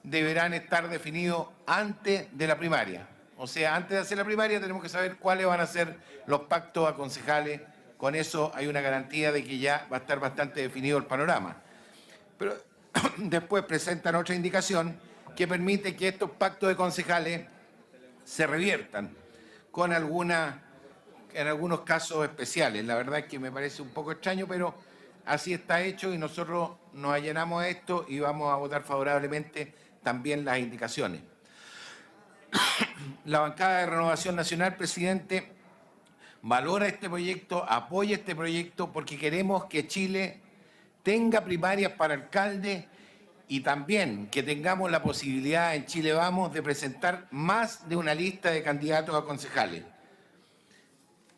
deberán estar definidos antes de la primaria. O sea, antes de hacer la primaria tenemos que saber cuáles van a ser los pactos a concejales. Con eso hay una garantía de que ya va a estar bastante definido el panorama. Pero después presentan otra indicación que permite que estos pactos de concejales se reviertan con en algunos casos especiales. La verdad es que me parece un poco extraño, pero así está hecho y nosotros nos allanamos a esto y vamos a votar favorablemente también las indicaciones. La bancada de Renovación Nacional, presidente, valora este proyecto, apoya este proyecto porque queremos que Chile tenga primarias para alcalde y también que tengamos la posibilidad en Chile Vamos de presentar más de una lista de candidatos a concejales.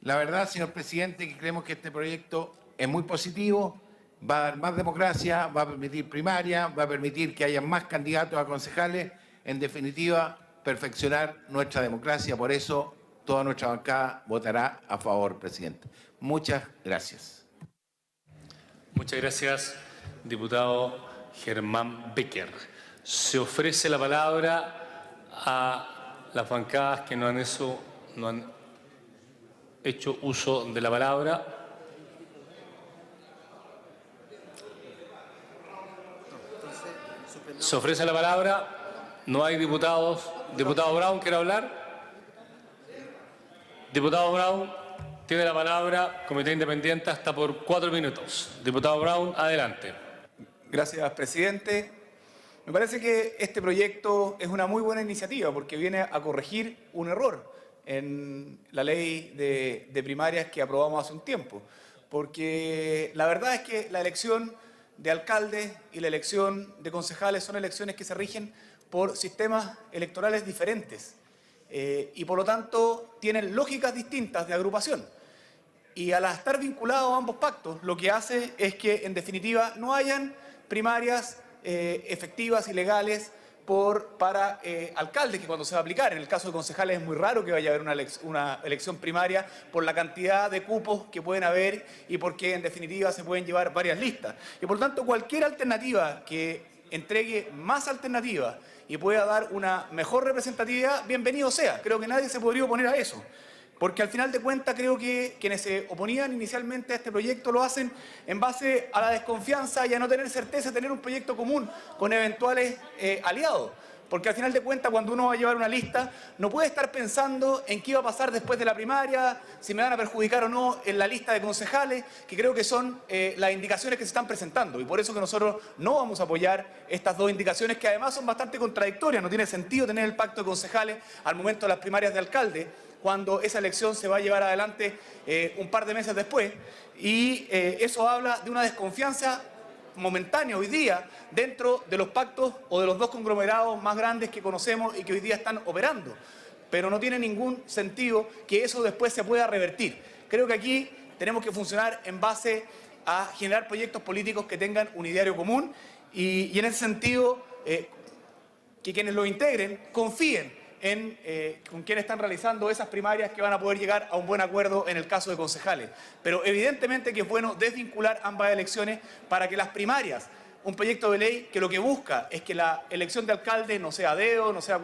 La verdad, señor presidente, que creemos que este proyecto es muy positivo, va a dar más democracia, va a permitir primaria, va a permitir que haya más candidatos a concejales, en definitiva, perfeccionar nuestra democracia. Por eso, toda nuestra bancada votará a favor, presidente. Muchas gracias. Muchas gracias, diputado Germán Becker. Se ofrece la palabra a las bancadas que no han hecho uso de la palabra. Se ofrece la palabra. No hay diputados. Diputado Brown, ¿quiere hablar? Diputado Brown, tiene la palabra. Comité Independiente hasta por 4 minutos. Diputado Brown, adelante. Gracias, presidente. Me parece que este proyecto es una muy buena iniciativa porque viene a corregir un error. en la ley de primarias que aprobamos hace un tiempo. Porque la verdad es que la elección de alcaldes y la elección de concejales son elecciones que se rigen por sistemas electorales diferentes y por lo tanto tienen lógicas distintas de agrupación. Y al estar vinculados a ambos pactos, lo que hace es que en definitiva no hayan primarias efectivas y legales para alcaldes, que cuando se va a aplicar. En el caso de concejales es muy raro que vaya a haber una elección primaria por la cantidad de cupos que pueden haber y porque en definitiva se pueden llevar varias listas. Y por lo tanto cualquier alternativa que entregue más alternativas y pueda dar una mejor representatividad, bienvenido sea. Creo que nadie se podría oponer a eso. Porque al final de cuentas creo que quienes se oponían inicialmente a este proyecto lo hacen en base a la desconfianza y a no tener certeza de tener un proyecto común con eventuales aliados. Porque al final de cuentas cuando uno va a llevar una lista no puede estar pensando en qué va a pasar después de la primaria, si me van a perjudicar o no en la lista de concejales, que creo que son las indicaciones que se están presentando. Y por eso que nosotros no vamos a apoyar estas dos indicaciones que además son bastante contradictorias. No tiene sentido tener el pacto de concejales al momento de las primarias de alcalde, cuando esa elección se va a llevar adelante un par de meses después. Y eso habla de una desconfianza momentánea hoy día dentro de los pactos o de los dos conglomerados más grandes que conocemos y que hoy día están operando. Pero no tiene ningún sentido que eso después se pueda revertir. Creo que aquí tenemos que funcionar en base a generar proyectos políticos que tengan un ideario común y en ese sentido que quienes lo integren confíen con quienes están realizando esas primarias que van a poder llegar a un buen acuerdo en el caso de concejales. Pero evidentemente que es bueno desvincular ambas elecciones para que las primarias, un proyecto de ley que lo que busca es que la elección de alcalde no sea a dedo, no sea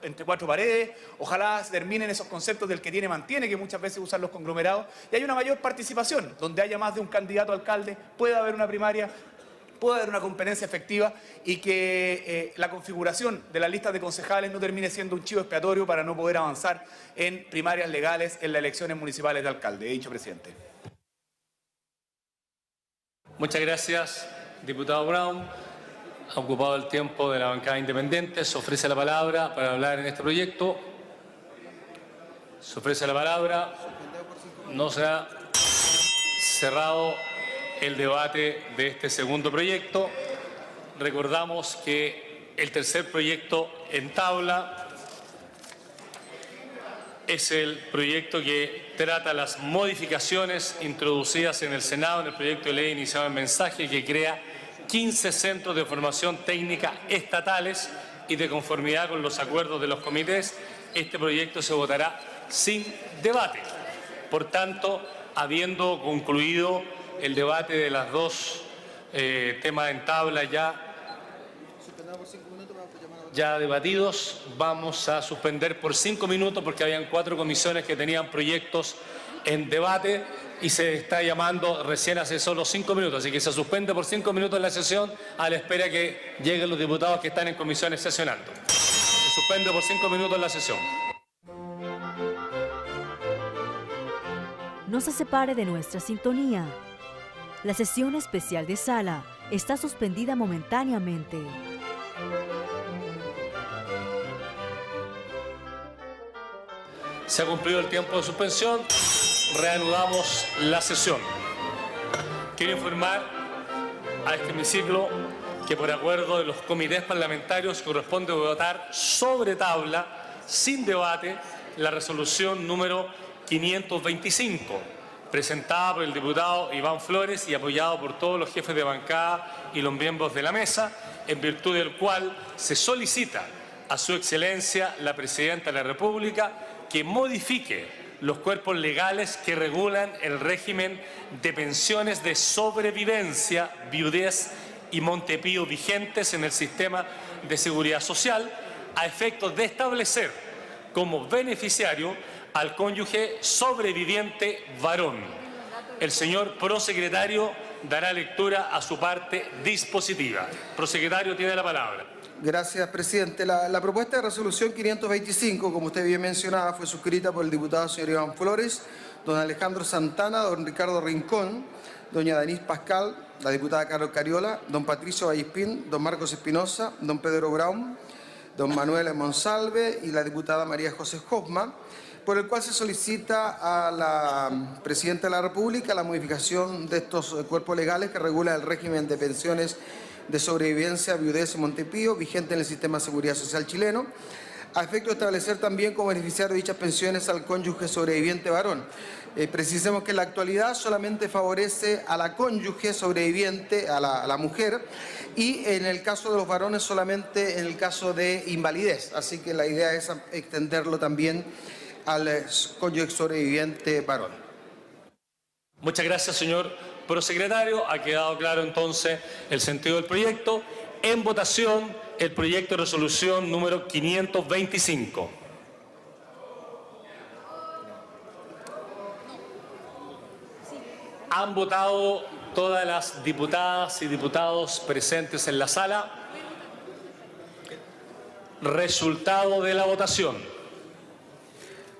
entre cuatro paredes, ojalá se terminen esos conceptos del que tiene mantiene, que muchas veces usan los conglomerados, y hay una mayor participación, donde haya más de un candidato a alcalde, pueda haber una primaria, pueda haber una competencia efectiva y que la configuración de las listas de concejales no termine siendo un chivo expiatorio para no poder avanzar en primarias legales en las elecciones municipales de alcalde. He dicho, presidente. Muchas gracias, diputado Brown. Ha ocupado el tiempo de la bancada independiente. Se ofrece la palabra para hablar en este proyecto. Se ofrece la palabra. No se ha cerrado el debate de este segundo proyecto. Recordamos que el tercer proyecto en tabla es el proyecto que trata las modificaciones introducidas en el Senado en el proyecto de ley iniciado en mensaje, que crea 15 centros de formación técnica estatales y de conformidad con los acuerdos de los comités. Este proyecto se votará sin debate. Por tanto, habiendo concluido el debate de las dos temas en tabla ya debatidos, vamos a suspender por 5 minutos porque habían 4 comisiones que tenían proyectos en debate y se está llamando recién hace solo 5 minutos, así que se suspende por 5 minutos la sesión a la espera que lleguen los diputados que están en comisiones sesionando. Se suspende por 5 minutos la sesión. No se separe de nuestra sintonía. La sesión especial de sala está suspendida momentáneamente. Se ha cumplido el tiempo de suspensión. Reanudamos la sesión. Quiero informar a este hemiciclo que por acuerdo de los comités parlamentarios corresponde votar sobre tabla, sin debate, la resolución número 525. Presentada por el diputado Iván Flores y apoyado por todos los jefes de bancada y los miembros de la mesa, en virtud del cual se solicita a su excelencia la Presidenta de la República que modifique los cuerpos legales que regulan el régimen de pensiones de sobrevivencia, viudez y montepío vigentes en el sistema de seguridad social, a efectos de establecer como beneficiario al cónyuge sobreviviente varón. El señor prosecretario dará lectura a su parte dispositiva. Prosecretario, tiene la palabra. Gracias, presidente. La propuesta de resolución 525, como usted bien mencionaba, fue suscrita por el diputado señor Iván Flores, don Alejandro Santana, don Ricardo Rincón, doña Denise Pascal, la diputada Carol Cariola, don Patricio Vallespín, don Marcos Espinosa, don Pedro Brown, don Manuel Monsalve y la diputada María José Hoffman, por el cual se solicita a la Presidenta de la República la modificación de estos cuerpos legales que regula el régimen de pensiones de sobrevivencia, viudez y Montepío, vigente en el Sistema de Seguridad Social chileno, a efecto de establecer también como beneficiario de dichas pensiones al cónyuge sobreviviente varón. Precisemos que en la actualidad solamente favorece a la cónyuge sobreviviente, a la mujer, y en el caso de los varones solamente en el caso de invalidez. Así que la idea es extenderlo también al cónyuge sobreviviente varón. Muchas gracias, señor prosecretario. Ha quedado claro entonces el sentido del proyecto. En votación, el proyecto de resolución número 525. ¿Han votado todas las diputadas y diputados presentes en la sala? Resultado de la votación.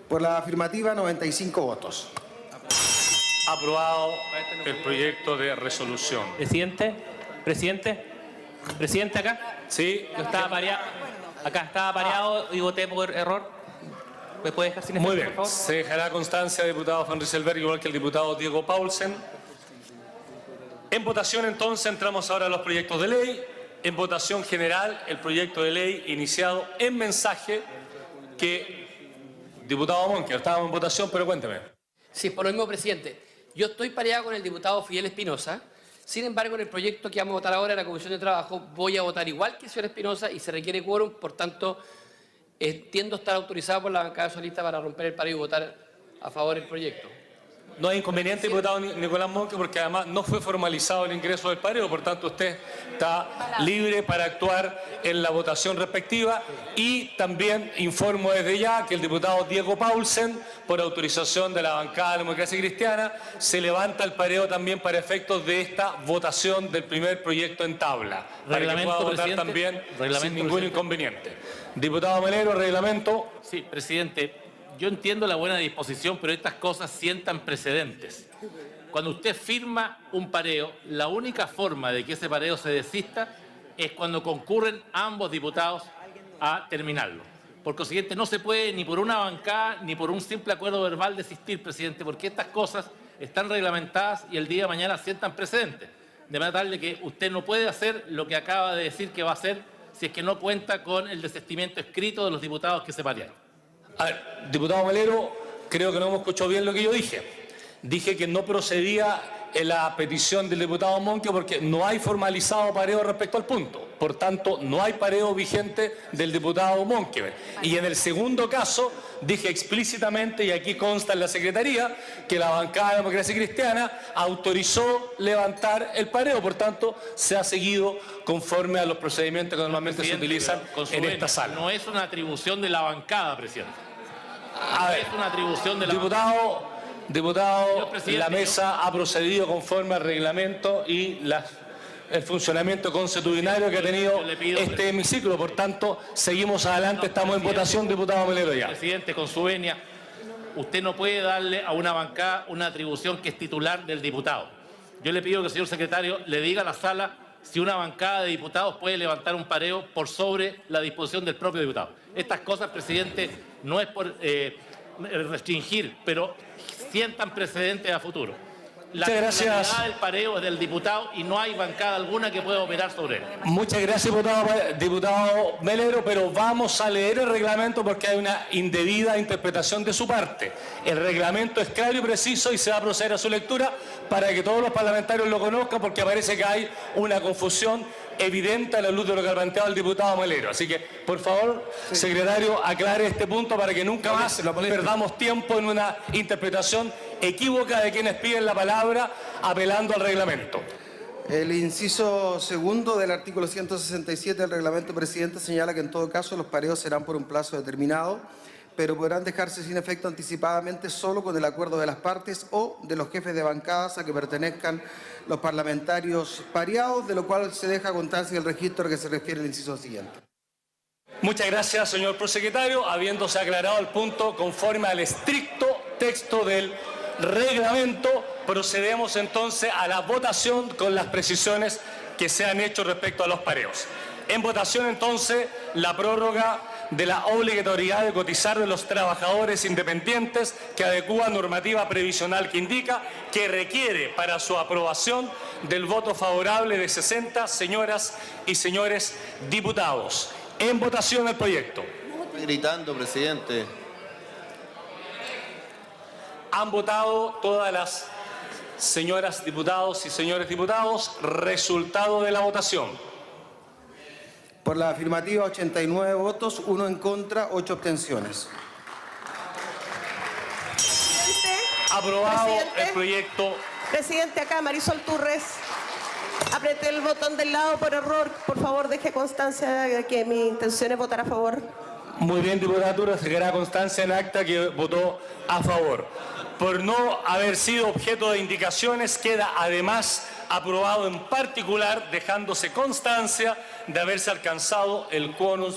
Por la afirmativa, 95 votos. Aprobado el proyecto de resolución. Presidente, acá. Sí. Yo estaba pareado. Acá estaba pareado y voté por error. ¿Me puede dejar sin efecto, Muy bien. por favor? Se dejará constancia, diputado Van Rieselberg, igual que el diputado Diego Paulsen. En votación, entonces, entramos ahora a los proyectos de ley. En votación general, el proyecto de ley iniciado en mensaje que... Diputado Monque, estábamos en votación, pero cuénteme. Sí, por lo mismo, presidente. Yo estoy pareado con el diputado Fidel Espinosa. Sin embargo, en el proyecto que vamos a votar ahora en la Comisión de Trabajo, voy a votar igual que el señor Espinosa y se requiere quórum. Por tanto, entiendo estar autorizado por la bancada socialista para romper el paro y votar a favor del proyecto. No hay inconveniente, diputado Nicolás Monque, porque además no fue formalizado el ingreso del pareo, por tanto usted está libre para actuar en la votación respectiva. Y también informo desde ya que el diputado Diego Paulsen, por autorización de la bancada de la Democracia Cristiana, se levanta el pareo también para efectos de esta votación del primer proyecto en tabla, para que pueda votar también sin ningún inconveniente. Diputado Melero, reglamento. Sí, presidente. Yo entiendo la buena disposición, pero estas cosas sientan precedentes. Cuando usted firma un pareo, la única forma de que ese pareo se desista es cuando concurren ambos diputados a terminarlo. Por consiguiente, no se puede ni por una bancada ni por un simple acuerdo verbal desistir, presidente, porque estas cosas están reglamentadas y el día de mañana sientan precedentes. De manera tal de que usted no puede hacer lo que acaba de decir que va a hacer si es que no cuenta con el desistimiento escrito de los diputados que se parearon. A ver, diputado Melero, creo que no hemos escuchado bien lo que yo dije. Dije que no procedía en la petición del diputado Monque porque no hay formalizado pareo respecto al punto. Por tanto, no hay pareo vigente del diputado Monque. Y en el segundo caso, dije explícitamente, y aquí consta en la Secretaría, que la bancada de la Democracia Cristiana autorizó levantar el pareo. Por tanto, se ha seguido conforme a los procedimientos que normalmente se utilizan en esta sala. No es una atribución de la bancada, presidente. A ver, es una atribución de la Diputado, la mesa ha procedido conforme al reglamento y el funcionamiento consuetudinario que ha tenido este hemiciclo. Por tanto, seguimos adelante, estamos en votación, diputado Melero ya. Presidente, con su venia, usted no puede darle a una bancada una atribución que es titular del diputado. Yo le pido que el señor secretario le diga a la sala si una bancada de diputados puede levantar un pareo por sobre la disposición del propio diputado. Estas cosas, presidente, no es por restringir, pero sientan precedentes a futuro. La titularidad del pareo es del diputado y no hay bancada alguna que pueda operar sobre él. Muchas gracias, diputado Melero, pero vamos a leer el reglamento porque hay una indebida interpretación de su parte. El reglamento es claro y preciso y se va a proceder a su lectura para que todos los parlamentarios lo conozcan, porque parece que hay una confusión evidente a la luz de lo que ha planteado el diputado Melero. Así que, por favor, secretario, aclare este punto para que nunca más perdamos tiempo en una interpretación equívoca de quienes piden la palabra apelando al reglamento. El inciso segundo del artículo 167 del reglamento, presidente, señala que en todo caso los pareos serán por un plazo determinado, pero podrán dejarse sin efecto anticipadamente solo con el acuerdo de las partes o de los jefes de bancadas a que pertenezcan los parlamentarios pareados, de lo cual se deja constancia el registro a que se refiere el inciso siguiente. Muchas gracias, señor prosecretario. Habiéndose aclarado el punto conforme al estricto texto del reglamento, procedemos entonces a la votación con las precisiones que se han hecho respecto a los pareos. En votación entonces la prórroga de la obligatoriedad de cotizar de los trabajadores independientes que adecúa normativa previsional que indica que requiere para su aprobación del voto favorable de 60 señoras y señores diputados. En votación el proyecto. Estoy gritando, presidente. Han votado todas las señoras diputados y señores diputados. Resultado de la votación. Por la afirmativa, 89 votos, 1 en contra, 8 abstenciones. Aprobado el proyecto. Presidente, acá Marisol Turres. Apreté el botón del lado por error. Por favor, deje constancia de que mi intención es votar a favor. Muy bien, diputada Turres, se quedará constancia en acta que votó a favor. Por no haber sido objeto de indicaciones, queda además aprobado en particular, dejándose constancia de haberse alcanzado el quórum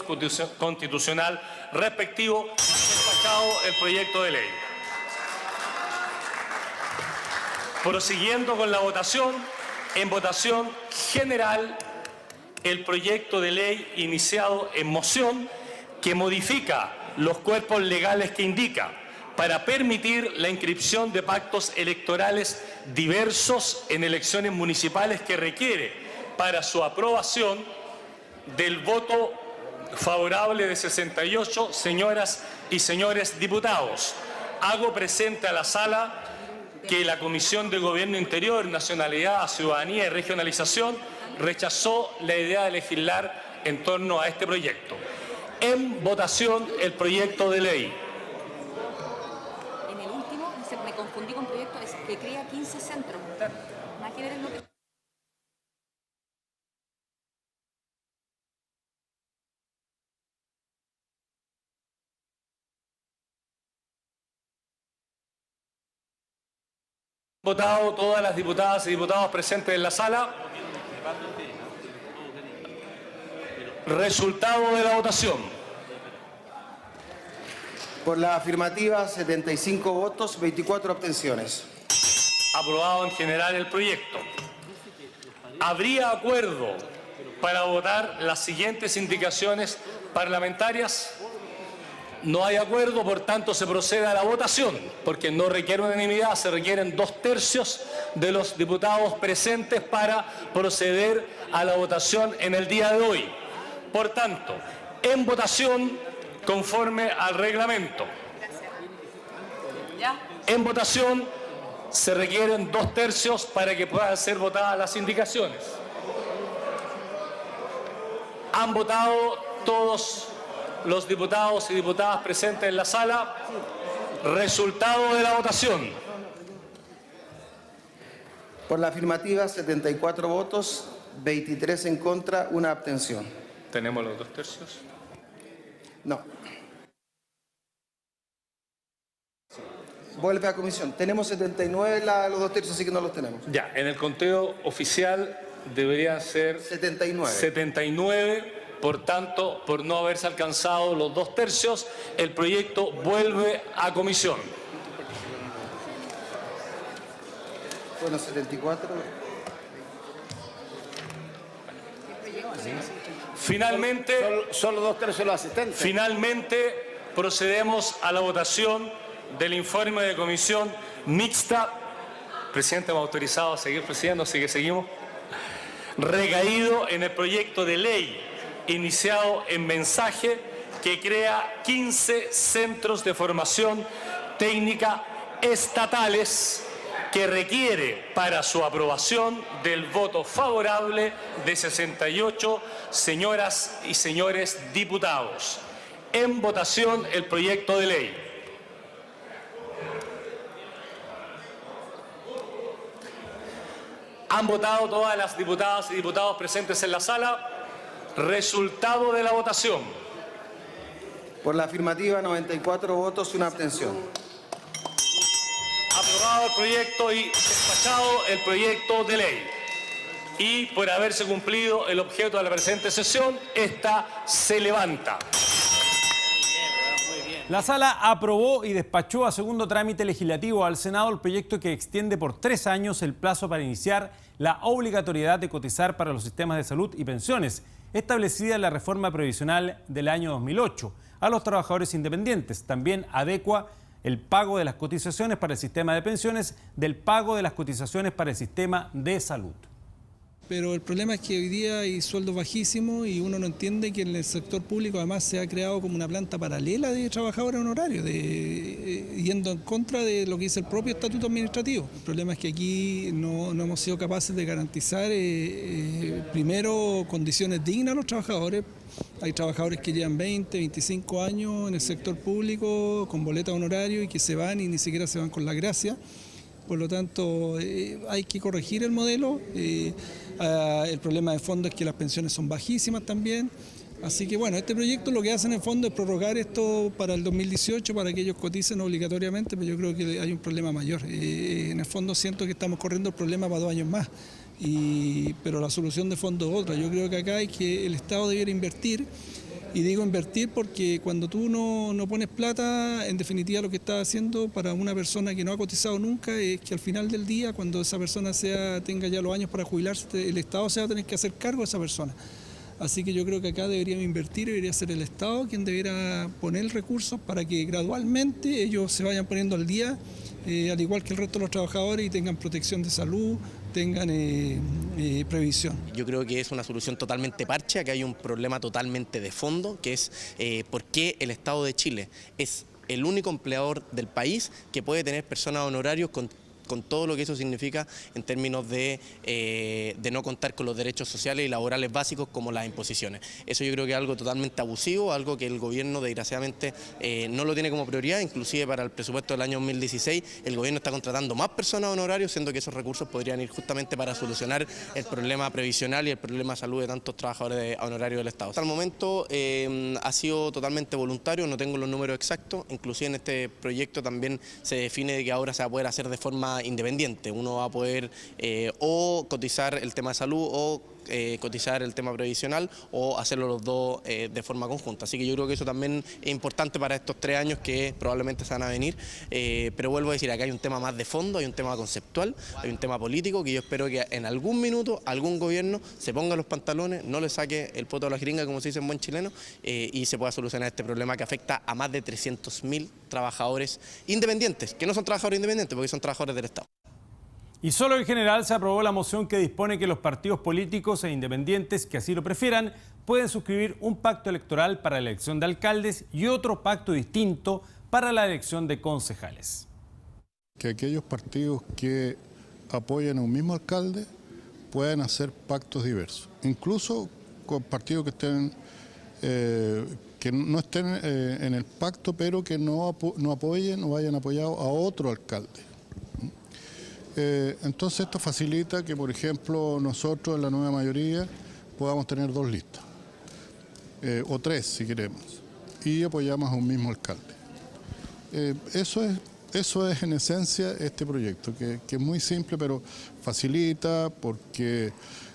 constitucional respectivo, despachado el proyecto de ley. Prosiguiendo con la votación, en votación general, el proyecto de ley iniciado en moción que modifica los cuerpos legales que indica para permitir la inscripción de pactos electorales diversos en elecciones municipales que requiere para su aprobación del voto favorable de 68 señoras y señores diputados. Hago presente a la sala que la Comisión de Gobierno Interior, Nacionalidad, Ciudadanía y Regionalización rechazó la idea de legislar en torno a este proyecto. En votación el proyecto de ley. En el último me confundí con proyecto que crea 15 centros. Nada que ver en lo que... Votado todas las diputadas y diputados presentes en la sala. Resultado de la votación. Por la afirmativa, 75 votos, 24 abstenciones. Aprobado en general el proyecto. ¿Habría acuerdo para votar las siguientes indicaciones parlamentarias? No hay acuerdo, por tanto se procede a la votación, porque no requiere unanimidad, se requieren 2/3 de los diputados presentes para proceder a la votación en el día de hoy. Por tanto, en votación conforme al reglamento. En votación se requieren 2/3 para que puedan ser votadas las indicaciones. Han votado todos los diputados y diputadas presentes en la sala. Resultado de la votación. Por la afirmativa, 74 votos, 23 en contra, 1 abstención. ¿Tenemos los 2/3? No. Vuelve a comisión. Tenemos 79 los 2/3, así que no los tenemos. Ya, en el conteo oficial deberían ser 79. Por tanto, por no haberse alcanzado los 2/3, el proyecto vuelve a comisión. Bueno, 74. Finalmente, solo 2/3 de los asistentes. Finalmente, procedemos a la votación del informe de comisión mixta. Presidente, me ha autorizado a seguir presidiendo, así que seguimos. Recaído en el proyecto de ley iniciado en mensaje que crea 15 centros de formación técnica estatales que requiere para su aprobación del voto favorable de 68 señoras y señores diputados. En votación el proyecto de ley. Han votado todas las diputadas y diputados presentes en la sala. Resultado de la votación. Por la afirmativa, 94 votos, 1 abstención. Aprobado el proyecto y despachado el proyecto de ley. Y por haberse cumplido el objeto de la presente sesión, esta se levanta. La sala aprobó y despachó a segundo trámite legislativo al Senado el proyecto que extiende por 3 años el plazo para iniciar la obligatoriedad de cotizar para los sistemas de salud y pensiones establecida en la reforma previsional del año 2008 a los trabajadores independientes. También adecua el pago de las cotizaciones para el sistema de pensiones del pago de las cotizaciones para el sistema de salud. Pero el problema es que hoy día hay sueldos bajísimos y uno no entiende que en el sector público además se ha creado como una planta paralela de trabajadores honorarios, yendo en contra de lo que dice el propio estatuto administrativo. El problema es que aquí no hemos sido capaces de garantizar primero condiciones dignas a los trabajadores. Hay trabajadores que llevan 20, 25 años en el sector público con boleta de honorario y que se van y ni siquiera se van con la gracia. Por lo tanto, hay que corregir el modelo. El problema de fondo es que las pensiones son bajísimas también. Así que bueno, este proyecto lo que hace en el fondo es prorrogar esto para el 2018 para que ellos coticen obligatoriamente, pero yo creo que hay un problema mayor. En el fondo siento que estamos corriendo el problema para 2 años más, pero la solución de fondo es otra. Yo creo que acá hay que el Estado debiera invertir. Y digo invertir porque cuando tú no pones plata, en definitiva lo que estás haciendo para una persona que no ha cotizado nunca es que al final del día, cuando esa persona tenga ya los años para jubilarse, el Estado se va a tener que hacer cargo de esa persona. Así que yo creo que acá deberíamos invertir, debería ser el Estado quien debiera poner recursos para que gradualmente ellos se vayan poniendo al día, al igual que el resto de los trabajadores, y tengan protección de salud, tengan previsión. Yo creo que es una solución totalmente parche, que hay un problema totalmente de fondo, que es por qué el Estado de Chile es el único empleador del país que puede tener personas honorarios con todo lo que eso significa en términos de no contar con los derechos sociales y laborales básicos como las imposiciones. Eso yo creo que es algo totalmente abusivo, algo que el gobierno desgraciadamente no lo tiene como prioridad. Inclusive para el presupuesto del año 2016 el gobierno está contratando más personas honorarios, siendo que esos recursos podrían ir justamente para solucionar el problema previsional y el problema de salud de tantos trabajadores honorarios del Estado. Hasta el momento ha sido totalmente voluntario, no tengo los números exactos, inclusive en este proyecto también se define que ahora se va a poder hacer de forma independiente. Uno va a poder o cotizar el tema de salud o cotizar el tema previsional o hacerlo los dos de forma conjunta. Así que yo creo que eso también es importante para estos 3 años que probablemente se van a venir. Pero vuelvo a decir, acá hay un tema más de fondo, hay un tema conceptual, hay un tema político que yo espero que en algún minuto algún gobierno se ponga los pantalones, no le saque el poto a la jeringa, como se dice en buen chileno, y se pueda solucionar este problema que afecta a más de 300.000 trabajadores independientes, que no son trabajadores independientes porque son trabajadores del Estado. Y solo en general se aprobó la moción que dispone que los partidos políticos e independientes que así lo prefieran pueden suscribir un pacto electoral para la elección de alcaldes y otro pacto distinto para la elección de concejales. Que aquellos partidos que apoyen a un mismo alcalde puedan hacer pactos diversos, incluso con partidos que estén que no estén en el pacto, pero que no apoyen o hayan apoyado a otro alcalde. Entonces esto facilita que, por ejemplo, nosotros en la nueva mayoría podamos tener 2 listas, o 3 si queremos, y apoyamos a un mismo alcalde. Eso es en esencia este proyecto, que es muy simple, pero facilita porque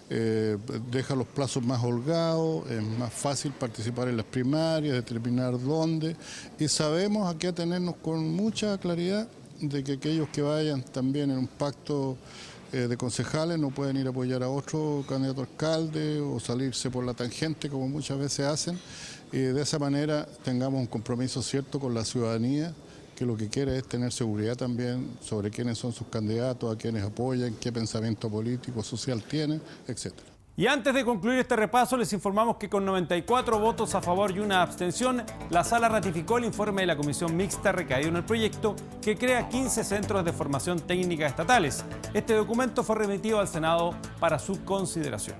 deja los plazos más holgados, es más fácil participar en las primarias, determinar dónde, y sabemos a qué atenernos con mucha claridad de que aquellos que vayan también en un pacto de concejales no pueden ir a apoyar a otro candidato a alcalde o salirse por la tangente como muchas veces hacen, y de esa manera tengamos un compromiso cierto con la ciudadanía, que lo que quiere es tener seguridad también sobre quiénes son sus candidatos, a quiénes apoyan, qué pensamiento político, social tienen, etcétera. Y antes de concluir este repaso, les informamos que con 94 votos a favor y una abstención, la Sala ratificó el informe de la Comisión Mixta recaído en el proyecto que crea 15 centros de formación técnica estatales. Este documento fue remitido al Senado para su consideración.